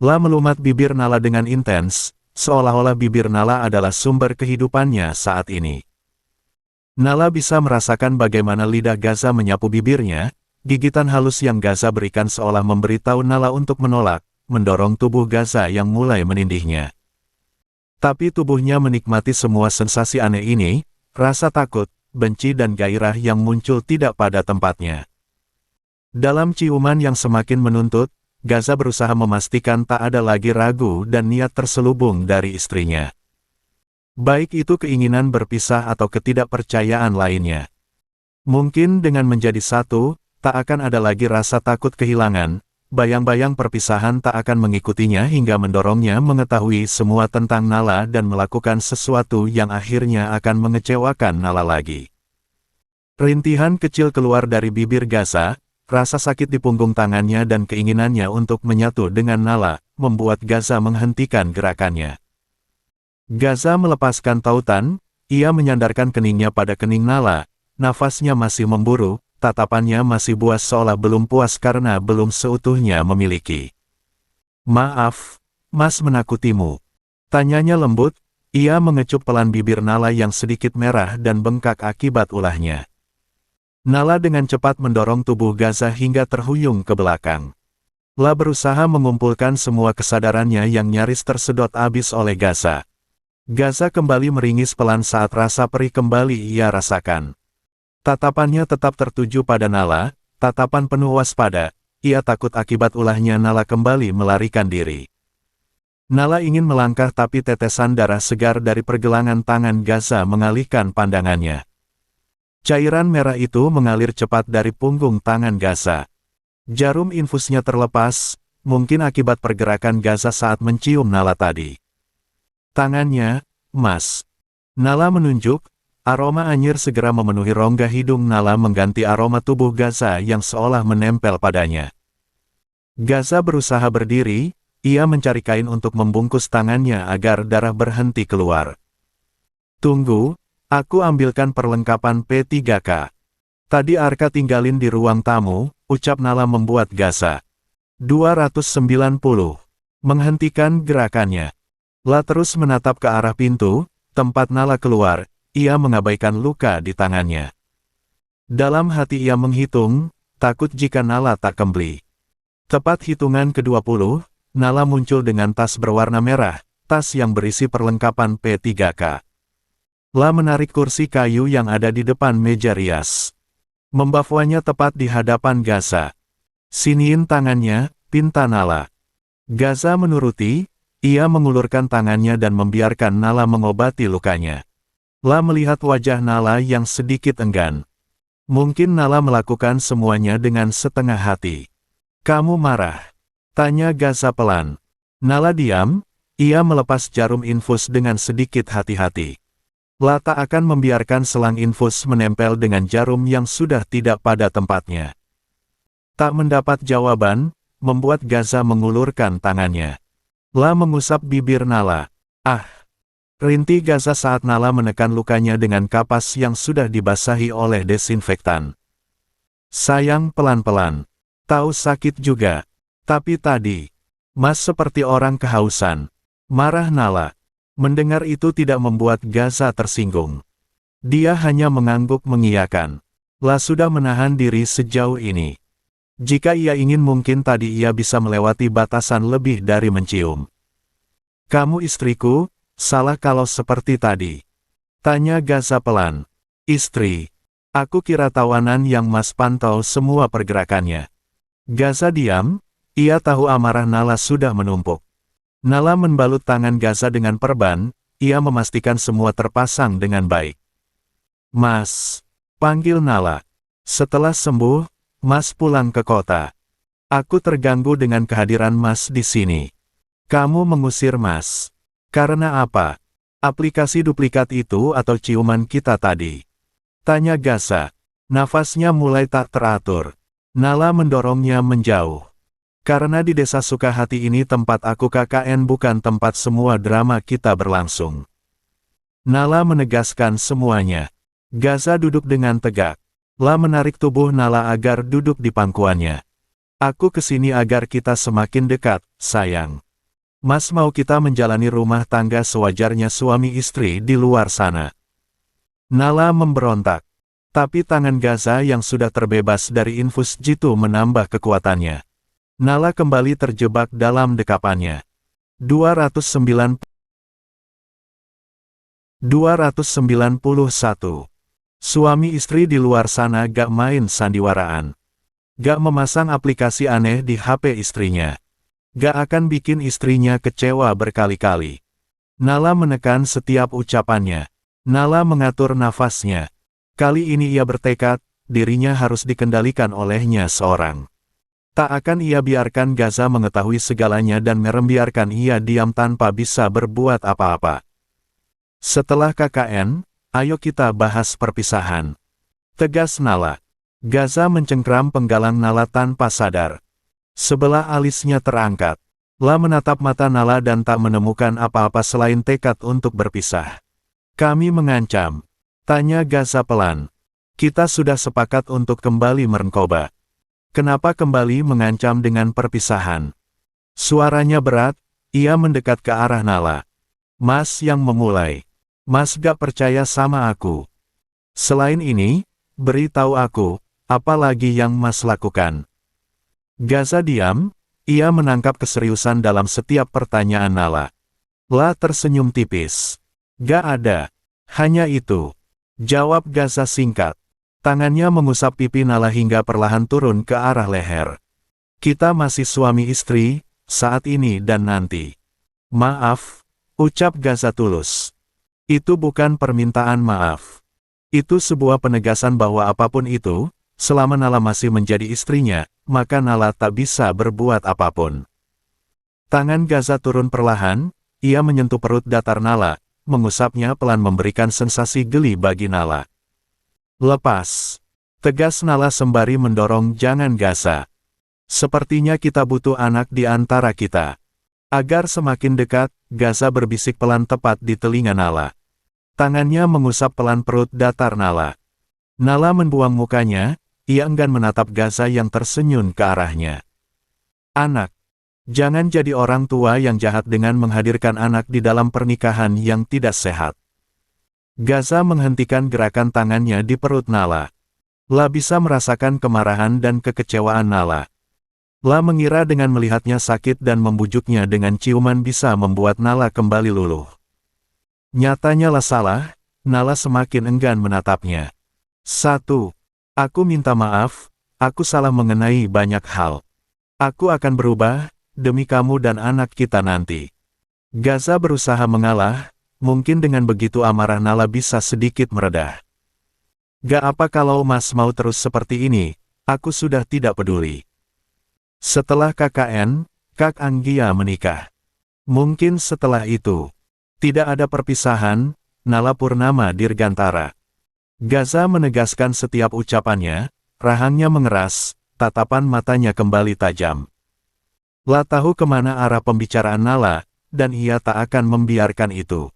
La melumat bibir Nala dengan intens, seolah-olah bibir Nala adalah sumber kehidupannya saat ini. Nala bisa merasakan bagaimana lidah Gaza menyapu bibirnya, gigitan halus yang Gaza berikan seolah memberitahu Nala untuk menolak, mendorong tubuh Gaza yang mulai menindihnya. Tapi tubuhnya menikmati semua sensasi aneh ini, rasa takut, benci dan gairah yang muncul tidak pada tempatnya. Dalam ciuman yang semakin menuntut, Gaza berusaha memastikan tak ada lagi ragu dan niat terselubung dari istrinya. Baik itu keinginan berpisah atau ketidakpercayaan lainnya. Mungkin dengan menjadi satu, tak akan ada lagi rasa takut kehilangan, bayang-bayang perpisahan tak akan mengikutinya hingga mendorongnya mengetahui semua tentang Nala dan melakukan sesuatu yang akhirnya akan mengecewakan Nala lagi. Rintihan kecil keluar dari bibir Gaza, rasa sakit di punggung tangannya dan keinginannya untuk menyatu dengan Nala, membuat Gaza menghentikan gerakannya. Gaza melepaskan tautan, ia menyandarkan keningnya pada kening Nala, nafasnya masih memburu, tatapannya masih buas seolah belum puas karena belum seutuhnya memiliki. "Maaf, Mas menakutimu." Tanyanya lembut, ia mengecup pelan bibir Nala yang sedikit merah dan bengkak akibat ulahnya. Nala dengan cepat mendorong tubuh Gaza hingga terhuyung ke belakang. La berusaha mengumpulkan semua kesadarannya yang nyaris tersedot abis oleh Gaza. Gaza kembali meringis pelan saat rasa perih kembali ia rasakan. Tatapannya tetap tertuju pada Nala, tatapan penuh waspada, ia takut akibat ulahnya Nala kembali melarikan diri. Nala ingin melangkah tapi tetesan darah segar dari pergelangan tangan Gaza mengalihkan pandangannya. Cairan merah itu mengalir cepat dari punggung tangan Gaza. Jarum infusnya terlepas, mungkin akibat pergerakan Gaza saat mencium Nala tadi. Tangannya, "Mas." Nala menunjuk. Aroma anyir segera memenuhi rongga hidung Nala mengganti aroma tubuh Gaza yang seolah menempel padanya. Gaza berusaha berdiri, ia mencari kain untuk membungkus tangannya agar darah berhenti keluar. "Tunggu, aku ambilkan perlengkapan P3K. Tadi Arka tinggalin di ruang tamu," ucap Nala membuat Gaza 290 menghentikan gerakannya. La terus menatap ke arah pintu, tempat Nala keluar. Ia mengabaikan luka di tangannya. Dalam hati ia menghitung, takut jika Nala tak kembali. Tepat hitungan ke-20, Nala muncul dengan tas berwarna merah, tas yang berisi perlengkapan P3K. La menarik kursi kayu yang ada di depan meja rias. Membawanya tepat di hadapan Gaza. "Siniin tangannya," pinta Nala. Gaza menuruti, ia mengulurkan tangannya dan membiarkan Nala mengobati lukanya. La melihat wajah Nala yang sedikit enggan. Mungkin Nala melakukan semuanya dengan setengah hati. "Kamu marah?" tanya Gaza pelan. Nala diam, ia melepas jarum infus dengan sedikit hati-hati. La tak akan membiarkan selang infus menempel dengan jarum yang sudah tidak pada tempatnya. Tak mendapat jawaban, membuat Gaza mengulurkan tangannya. La mengusap bibir Nala. "Ah!" rintih Gaza saat Nala menekan lukanya dengan kapas yang sudah dibasahi oleh desinfektan. "Sayang, pelan-pelan. Tahu sakit juga. Tapi tadi, Mas seperti orang kehausan." Marah Nala. Mendengar itu tidak membuat Gaza tersinggung. Dia hanya mengangguk mengiyakan. La sudah menahan diri sejauh ini. Jika ia ingin mungkin tadi ia bisa melewati batasan lebih dari mencium. "Kamu istriku, salah kalau seperti tadi?" tanya Gaza pelan. "Istri? Aku kira tawanan yang Mas pantau semua pergerakannya." Gaza diam, Ia tahu amarah Nala sudah menumpuk. Nala membalut tangan Gaza dengan perban, ia memastikan semua terpasang dengan baik. Mas, panggil Nala. Setelah sembuh, Mas pulang ke kota. Aku terganggu dengan kehadiran Mas di sini. Kamu mengusir Mas. Karena apa? Aplikasi duplikat itu atau ciuman kita tadi? Tanya Gaza. Nafasnya mulai tak teratur. Nala mendorongnya menjauh. Karena di desa Sukahati ini tempat aku KKN bukan tempat semua drama kita berlangsung. Nala menegaskan semuanya. Gaza duduk dengan tegak. La menarik tubuh Nala agar duduk di pangkuannya. Aku kesini agar kita semakin dekat, sayang. Mas mau kita menjalani rumah tangga sewajarnya suami istri di luar sana. Nala memberontak. Tapi tangan Gaza yang sudah terbebas dari infus jitu menambah kekuatannya. Nala kembali terjebak dalam dekapannya. 291. Suami istri di luar sana gak main sandiwaraan. Gak memasang aplikasi aneh di HP istrinya. Gak akan bikin istrinya kecewa berkali-kali. Nala menekan setiap ucapannya. Nala mengatur nafasnya. Kali ini ia bertekad, dirinya harus dikendalikan olehnya seorang. Tak akan ia biarkan Gaza mengetahui segalanya dan membiarkan ia diam tanpa bisa berbuat apa-apa. Setelah KKN, ayo kita bahas perpisahan. Tegas Nala. Gaza mencengkram penggalang Nala tanpa sadar. Sebelah alisnya terangkat. La menatap mata Nala dan tak menemukan apa-apa selain tekad untuk berpisah. Kami mengancam. Tanya Gaza pelan. Kita sudah sepakat untuk kembali merenkoba. Kenapa kembali mengancam dengan perpisahan? Suaranya berat, ia mendekat ke arah Nala. Mas yang memulai. Mas gak percaya sama aku. Selain ini, beritahu aku, apa lagi yang Mas lakukan? Gaza diam, ia menangkap keseriusan dalam setiap pertanyaan Nala. La tersenyum tipis. Gak ada. Hanya itu. Jawab Gaza singkat. Tangannya mengusap pipi Nala hingga perlahan turun ke arah leher. Kita masih suami istri, saat ini dan nanti. Maaf, ucap Gaza tulus. Itu bukan permintaan maaf. Itu sebuah penegasan bahwa apapun itu, selama Nala masih menjadi istrinya, maka Nala tak bisa berbuat apapun. Tangan Gaza turun perlahan, ia menyentuh perut datar Nala, mengusapnya pelan memberikan sensasi geli bagi Nala. Lepas. Tegas Nala sembari mendorong jangan Gaza. Sepertinya kita butuh anak di antara kita. Agar semakin dekat, Gaza berbisik pelan tepat di telinga Nala. Tangannya mengusap pelan perut datar Nala. Nala membuang mukanya, ia enggan menatap Gaza yang tersenyum ke arahnya. Anak. Jangan jadi orang tua yang jahat dengan menghadirkan anak di dalam pernikahan yang tidak sehat. Gaza menghentikan gerakan tangannya di perut Nala. La bisa merasakan kemarahan dan kekecewaan Nala. La mengira dengan melihatnya sakit dan membujuknya dengan ciuman bisa membuat Nala kembali luluh. Nyatanya La salah, Nala semakin enggan menatapnya. 1. Aku minta maaf, aku salah mengenai banyak hal. Aku akan berubah, demi kamu dan anak kita nanti. Gaza berusaha mengalah, mungkin dengan begitu amarah Nala bisa sedikit meredah. Gak apa kalau Mas mau terus seperti ini, aku sudah tidak peduli. Setelah KKN, Kak Anggia menikah. Mungkin setelah itu, tidak ada perpisahan, Nala Purnama Dirgantara. Gaza menegaskan setiap ucapannya, rahangnya mengeras, tatapan matanya kembali tajam. La tahu kemana arah pembicaraan Nala, dan ia tak akan membiarkan itu.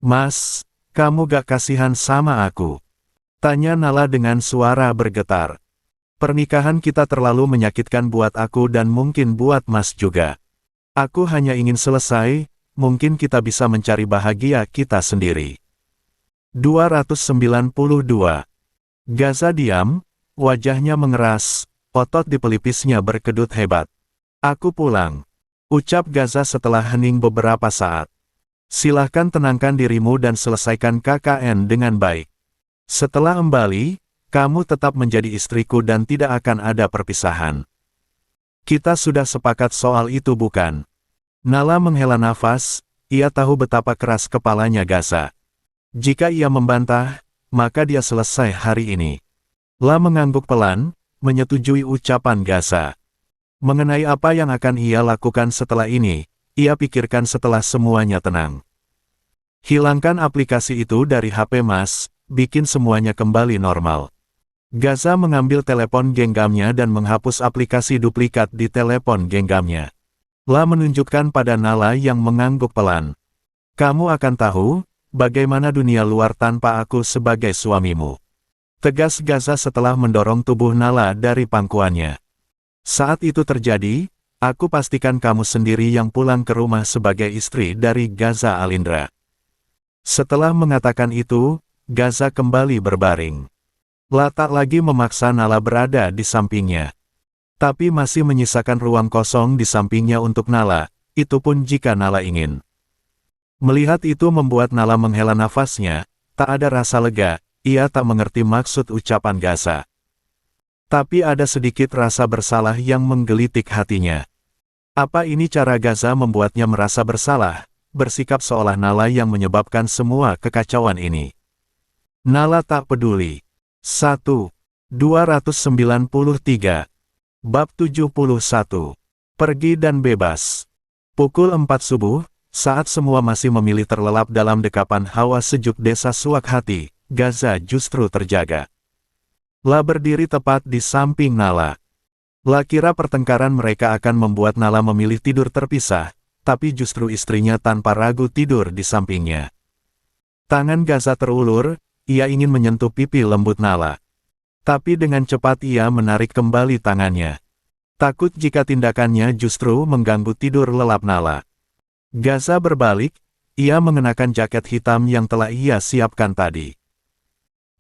Mas, kamu gak kasihan sama aku? Tanya Nala dengan suara bergetar. Pernikahan kita terlalu menyakitkan buat aku dan mungkin buat Mas juga. Aku hanya ingin selesai, mungkin kita bisa mencari bahagia kita sendiri. 292. Gaza diam, wajahnya mengeras, otot di pelipisnya berkedut hebat. Aku pulang. Ucap Gaza setelah hening beberapa saat. Silahkan tenangkan dirimu dan selesaikan KKN dengan baik. Setelah kembali, kamu tetap menjadi istriku dan tidak akan ada perpisahan. Kita sudah sepakat soal itu bukan? Nala menghela nafas, ia tahu betapa keras kepalanya Gaza. Jika ia membantah, maka dia selesai hari ini. La mengangguk pelan, menyetujui ucapan Gaza. Mengenai apa yang akan ia lakukan setelah ini, ia pikirkan setelah semuanya tenang. Hilangkan aplikasi itu dari HP Mas, bikin semuanya kembali normal. Gaza mengambil telepon genggamnya dan menghapus aplikasi duplikat di telepon genggamnya. La menunjukkan pada Nala yang mengangguk pelan. Kamu akan tahu, bagaimana dunia luar tanpa aku sebagai suamimu. Tegas Gaza setelah mendorong tubuh Nala dari pangkuannya. Saat itu terjadi, aku pastikan kamu sendiri yang pulang ke rumah sebagai istri dari Gaza Alindra. Setelah mengatakan itu, Gaza kembali berbaring. La tak lagi memaksa Nala berada di sampingnya. Tapi masih menyisakan ruang kosong di sampingnya untuk Nala, itu pun jika Nala ingin. Melihat itu membuat Nala menghela nafasnya, tak ada rasa lega, ia tak mengerti maksud ucapan Gaza. Tapi ada sedikit rasa bersalah yang menggelitik hatinya. Apa ini cara Gaza membuatnya merasa bersalah, bersikap seolah Nala yang menyebabkan semua kekacauan ini? Nala tak peduli. 1. 293. Bab 71. Pergi dan bebas. Pukul 4 subuh, saat semua masih memilih terlelap dalam dekapan hawa sejuk desa Suakhati, Gaza justru terjaga. La berdiri tepat di samping Nala. La kira pertengkaran mereka akan membuat Nala memilih tidur terpisah, tapi justru istrinya tanpa ragu tidur di sampingnya. Tangan Gaza terulur, ia ingin menyentuh pipi lembut Nala. Tapi dengan cepat ia menarik kembali tangannya. Takut jika tindakannya justru mengganggu tidur lelap Nala. Gaza berbalik, ia mengenakan jaket hitam yang telah ia siapkan tadi.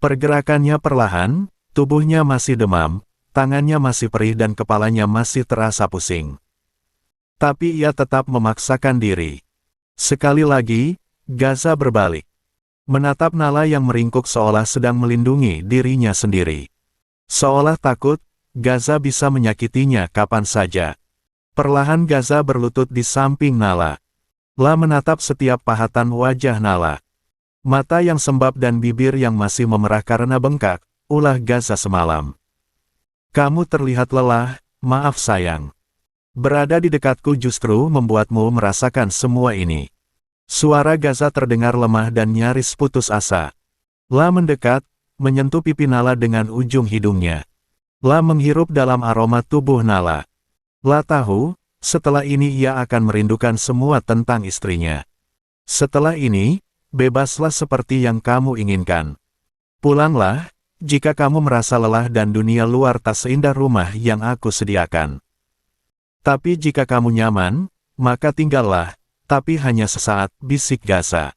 Pergerakannya perlahan, tubuhnya masih demam, tangannya masih perih dan kepalanya masih terasa pusing. Tapi ia tetap memaksakan diri. Sekali lagi, Gaza berbalik. Menatap Nala yang meringkuk seolah sedang melindungi dirinya sendiri. Seolah takut, Gaza bisa menyakitinya kapan saja. Perlahan Gaza berlutut di samping Nala. La menatap setiap pahatan wajah Nala. Mata yang sembab dan bibir yang masih memerah karena bengkak, ulah Gaza semalam. Kamu terlihat lelah, maaf sayang. Berada di dekatku justru membuatmu merasakan semua ini. Suara Gaza terdengar lemah dan nyaris putus asa. La mendekat, menyentuh pipi Nala dengan ujung hidungnya. La menghirup dalam aroma tubuh Nala. La tahu, setelah ini ia akan merindukan semua tentang istrinya. Setelah ini, bebaslah seperti yang kamu inginkan. Pulanglah, jika kamu merasa lelah dan dunia luar tak seindah rumah yang aku sediakan. Tapi jika kamu nyaman, maka tinggallah. Tapi hanya sesaat, bisik Gaza.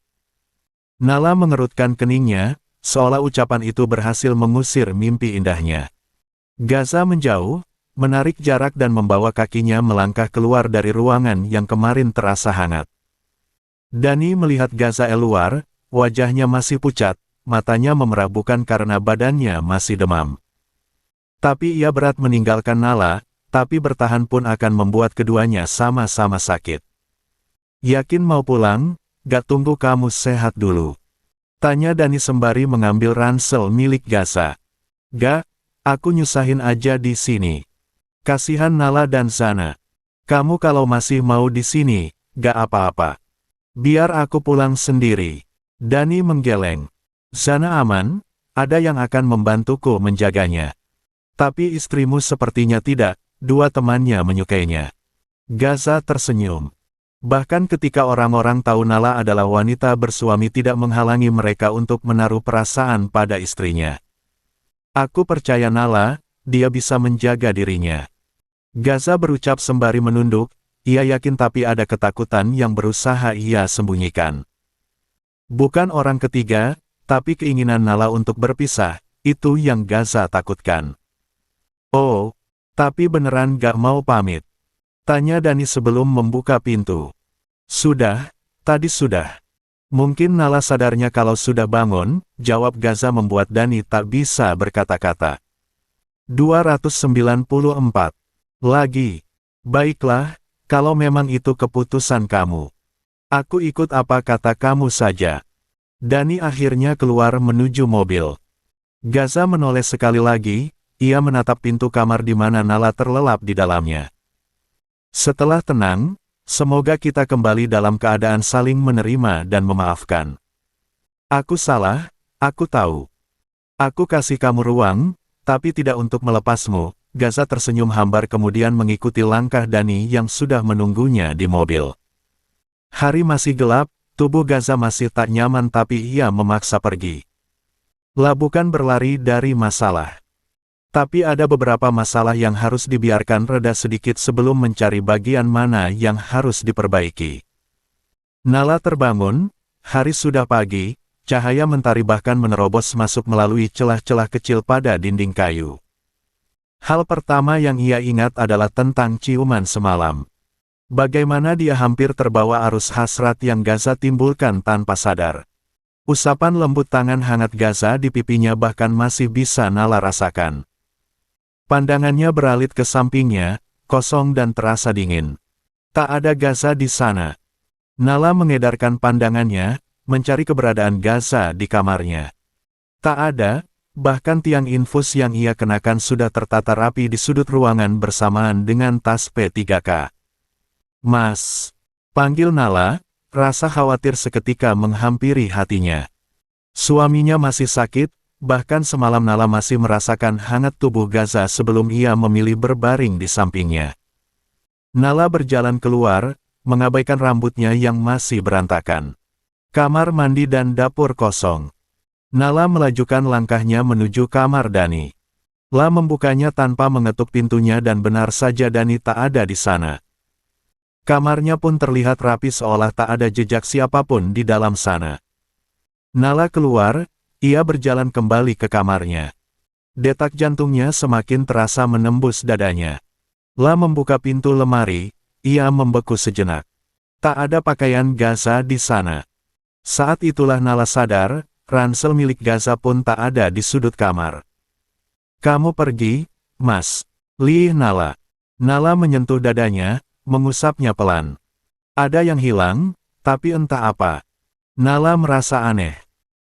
Nala mengerutkan keningnya, seolah ucapan itu berhasil mengusir mimpi indahnya. Gaza menjauh, menarik jarak dan membawa kakinya melangkah keluar dari ruangan yang kemarin terasa hangat. Dani melihat Gaza keluar, wajahnya masih pucat, matanya memerah bukan karena badannya masih demam. Tapi ia berat meninggalkan Nala, tapi bertahan pun akan membuat keduanya sama-sama sakit. Yakin mau pulang? Gak tunggu kamu sehat dulu. Tanya Dani sembari mengambil ransel milik Gaza. Gak, aku nyusahin aja di sini. Kasihan Nala dan Zana. Kamu kalau masih mau di sini, gak apa-apa. Biar aku pulang sendiri. Dani menggeleng. Zana aman, ada yang akan membantuku menjaganya. Tapi istrimu sepertinya tidak, dua temannya menyukainya. Gaza tersenyum. Bahkan ketika orang-orang tahu Nala adalah wanita bersuami tidak menghalangi mereka untuk menaruh perasaan pada istrinya. Aku percaya Nala, dia bisa menjaga dirinya. Gaza berucap sembari menunduk, ia yakin tapi ada ketakutan yang berusaha ia sembunyikan. Bukan orang ketiga, tapi keinginan Nala untuk berpisah, itu yang Gaza takutkan. Oh, tapi beneran gak mau pamit? Tanya Dani sebelum membuka pintu. Sudah, tadi sudah. Mungkin Nala sadarnya kalau sudah bangun, jawab Gaza membuat Dani tak bisa berkata-kata. 294. Lagi. Baiklah, kalau memang itu keputusan kamu. Aku ikut apa kata kamu saja. Dani akhirnya keluar menuju mobil. Gaza menoleh sekali lagi, ia menatap pintu kamar di mana Nala terlelap di dalamnya. Setelah tenang, semoga kita kembali dalam keadaan saling menerima dan memaafkan. Aku salah, aku tahu. Aku kasih kamu ruang, tapi tidak untuk melepasmu. Gaza tersenyum hambar kemudian mengikuti langkah Dani yang sudah menunggunya di mobil. Hari masih gelap, tubuh Gaza masih tak nyaman tapi ia memaksa pergi. Bukan berlari dari masalah. Tapi ada beberapa masalah yang harus dibiarkan reda sedikit sebelum mencari bagian mana yang harus diperbaiki. Nala terbangun, hari sudah pagi, cahaya mentari bahkan menerobos masuk melalui celah-celah kecil pada dinding kayu. Hal pertama yang ia ingat adalah tentang ciuman semalam. Bagaimana dia hampir terbawa arus hasrat yang Gaza timbulkan tanpa sadar. Usapan lembut tangan hangat Gaza di pipinya bahkan masih bisa Nala rasakan. Pandangannya beralih ke sampingnya, kosong dan terasa dingin. Tak ada Gaza di sana. Nala mengedarkan pandangannya, mencari keberadaan Gaza di kamarnya. Tak ada, bahkan tiang infus yang ia kenakan sudah tertata rapi di sudut ruangan bersamaan dengan tas P3K. Mas, panggil Nala, rasa khawatir seketika menghampiri hatinya. Suaminya masih sakit, bahkan semalam Nala masih merasakan hangat tubuh Gaza sebelum ia memilih berbaring di sampingnya. Nala berjalan keluar, mengabaikan rambutnya yang masih berantakan. Kamar mandi dan dapur kosong. Nala melajukan langkahnya menuju kamar Dani. Membukanya tanpa mengetuk pintunya dan benar saja Dani tak ada di sana. Kamarnya pun terlihat rapi seolah tak ada jejak siapapun di dalam sana. Nala keluar, ia berjalan kembali ke kamarnya. Detak jantungnya semakin terasa menembus dadanya. Membuka pintu lemari, ia membeku sejenak. Tak ada pakaian Gaza di sana. Saat itulah Nala sadar, ransel milik Gaza pun tak ada di sudut kamar. Kamu pergi, Mas. Nala. Nala menyentuh dadanya, mengusapnya pelan. Ada yang hilang, tapi entah apa. Nala merasa aneh.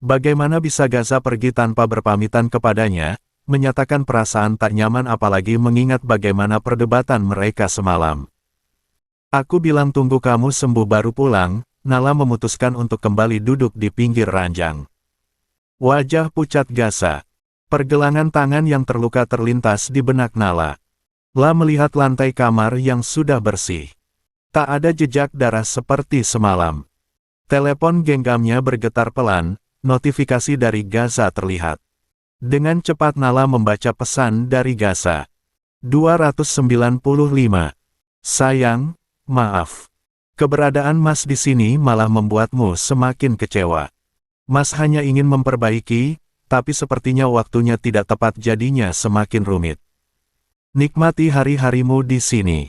Bagaimana bisa Gaza pergi tanpa berpamitan kepadanya, menyatakan perasaan tak nyaman apalagi mengingat bagaimana perdebatan mereka semalam. Aku bilang tunggu kamu sembuh baru pulang, Nala memutuskan untuk kembali duduk di pinggir ranjang. Wajah pucat Gaza. Pergelangan tangan yang terluka terlintas di benak Nala. Melihat lantai kamar yang sudah bersih. Tak ada jejak darah seperti semalam. Telepon genggamnya bergetar pelan, notifikasi dari Gaza terlihat. Dengan cepat Nala membaca pesan dari Gaza. 295. Sayang, maaf. Keberadaan Mas di sini malah membuatmu semakin kecewa. Mas hanya ingin memperbaiki, tapi sepertinya waktunya tidak tepat jadinya semakin rumit. Nikmati hari-harimu di sini.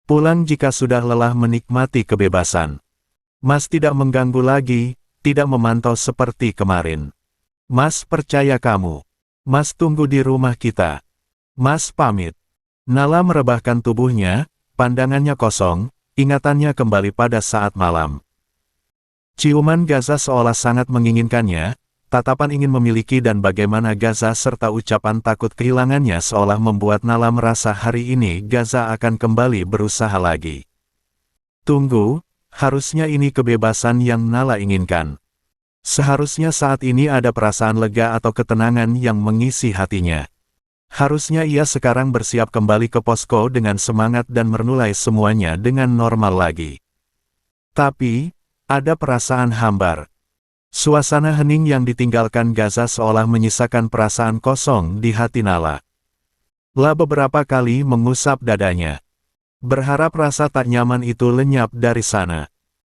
Pulang jika sudah lelah menikmati kebebasan. Mas tidak mengganggu lagi, tidak memantau seperti kemarin. Mas percaya kamu. Mas tunggu di rumah kita. Mas pamit. Nala merebahkan tubuhnya, pandangannya kosong, ingatannya kembali pada saat malam. Ciuman Gaza seolah sangat menginginkannya, tatapan ingin memiliki dan bagaimana Gaza serta ucapan takut kehilangannya seolah membuat Nala merasa hari ini Gaza akan kembali berusaha lagi. Tunggu, harusnya ini kebebasan yang Nala inginkan. Seharusnya saat ini ada perasaan lega atau ketenangan yang mengisi hatinya. Harusnya ia sekarang bersiap kembali ke posko dengan semangat dan memulai semuanya dengan normal lagi. Tapi, ada perasaan hambar. Suasana hening yang ditinggalkan Gaza seolah menyisakan perasaan kosong di hati Nala. Beberapa kali mengusap dadanya. Berharap rasa tak nyaman itu lenyap dari sana.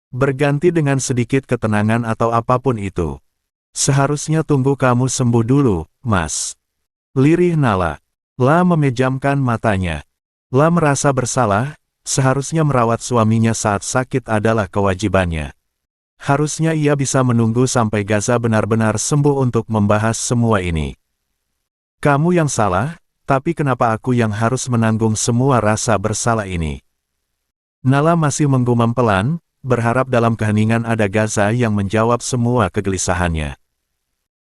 Berganti dengan sedikit ketenangan atau apapun itu. Seharusnya tunggu kamu sembuh dulu, Mas. Lirih Nala. Memejamkan matanya. Merasa bersalah, seharusnya merawat suaminya saat sakit adalah kewajibannya. Harusnya ia bisa menunggu sampai Gaza benar-benar sembuh untuk membahas semua ini. Kamu yang salah, Tapi kenapa aku yang harus menanggung semua rasa bersalah ini? Nala masih menggumam pelan, berharap dalam keheningan ada Gaza yang menjawab semua kegelisahannya.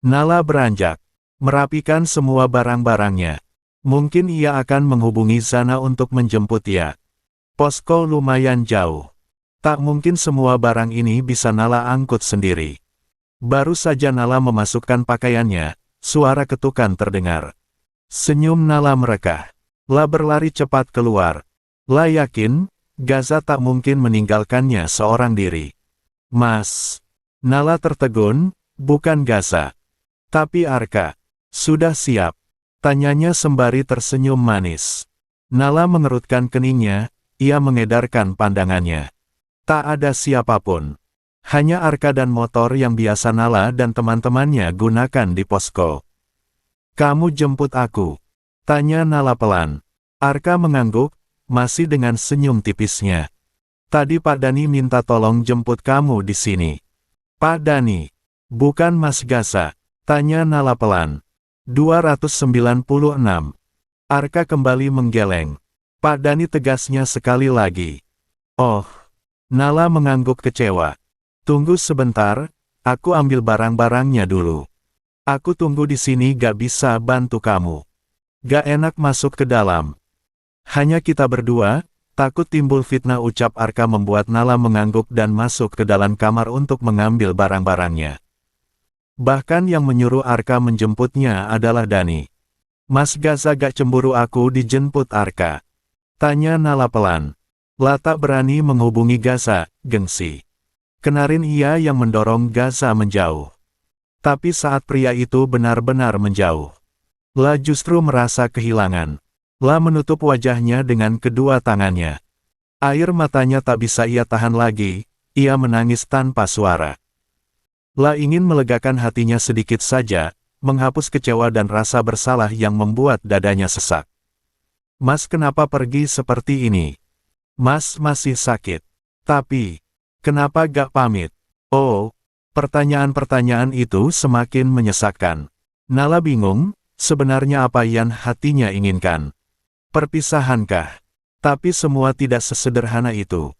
Nala beranjak, merapikan semua barang-barangnya. Mungkin ia akan menghubungi Zana untuk menjemput ia. Posko lumayan jauh. Tak mungkin semua barang ini bisa Nala angkut sendiri. Baru saja Nala memasukkan pakaiannya, suara ketukan terdengar. Senyum Nala merekah. La berlari cepat keluar. La yakin, Gaza tak mungkin meninggalkannya seorang diri. Mas. Nala tertegun, bukan Gaza. Tapi Arka. Sudah siap? Tanyanya sembari tersenyum manis. Nala mengerutkan keningnya, ia mengedarkan pandangannya. Tak ada siapapun. Hanya Arka dan motor yang biasa Nala dan teman-temannya gunakan di posko. Kamu jemput aku? Tanya Nala pelan. Arka mengangguk, masih dengan senyum tipisnya. Tadi Pak Dani minta tolong jemput kamu di sini. Pak Dani? Bukan Mas Gaza? Tanya Nala pelan. 296. Arka kembali menggeleng. Pak Dani tegasnya sekali lagi. Oh. Nala mengangguk kecewa. Tunggu sebentar, aku ambil barang-barangnya dulu. Aku tunggu di sini gak bisa bantu kamu. Gak enak masuk ke dalam. Hanya kita berdua, takut timbul fitnah ucap Arka membuat Nala mengangguk dan masuk ke dalam kamar untuk mengambil barang-barangnya. Bahkan yang menyuruh Arka menjemputnya adalah Dani. Mas Gaza gak cemburu aku dijemput Arka? Tanya Nala pelan. La tak berani menghubungi Gaza, gengsi. Kemarin ia yang mendorong Gaza menjauh. Tapi saat pria itu benar-benar menjauh, La justru merasa kehilangan. La menutup wajahnya dengan kedua tangannya. Air matanya tak bisa ia tahan lagi, ia menangis tanpa suara. La ingin melegakan hatinya sedikit saja, menghapus kecewa dan rasa bersalah yang membuat dadanya sesak. Mas kenapa pergi seperti ini? Mas masih sakit. Tapi, kenapa gak pamit? Oh, pertanyaan-pertanyaan itu semakin menyesakkan. Nala bingung, sebenarnya apa yang hatinya inginkan. Perpisahankah? Tapi semua tidak sesederhana itu.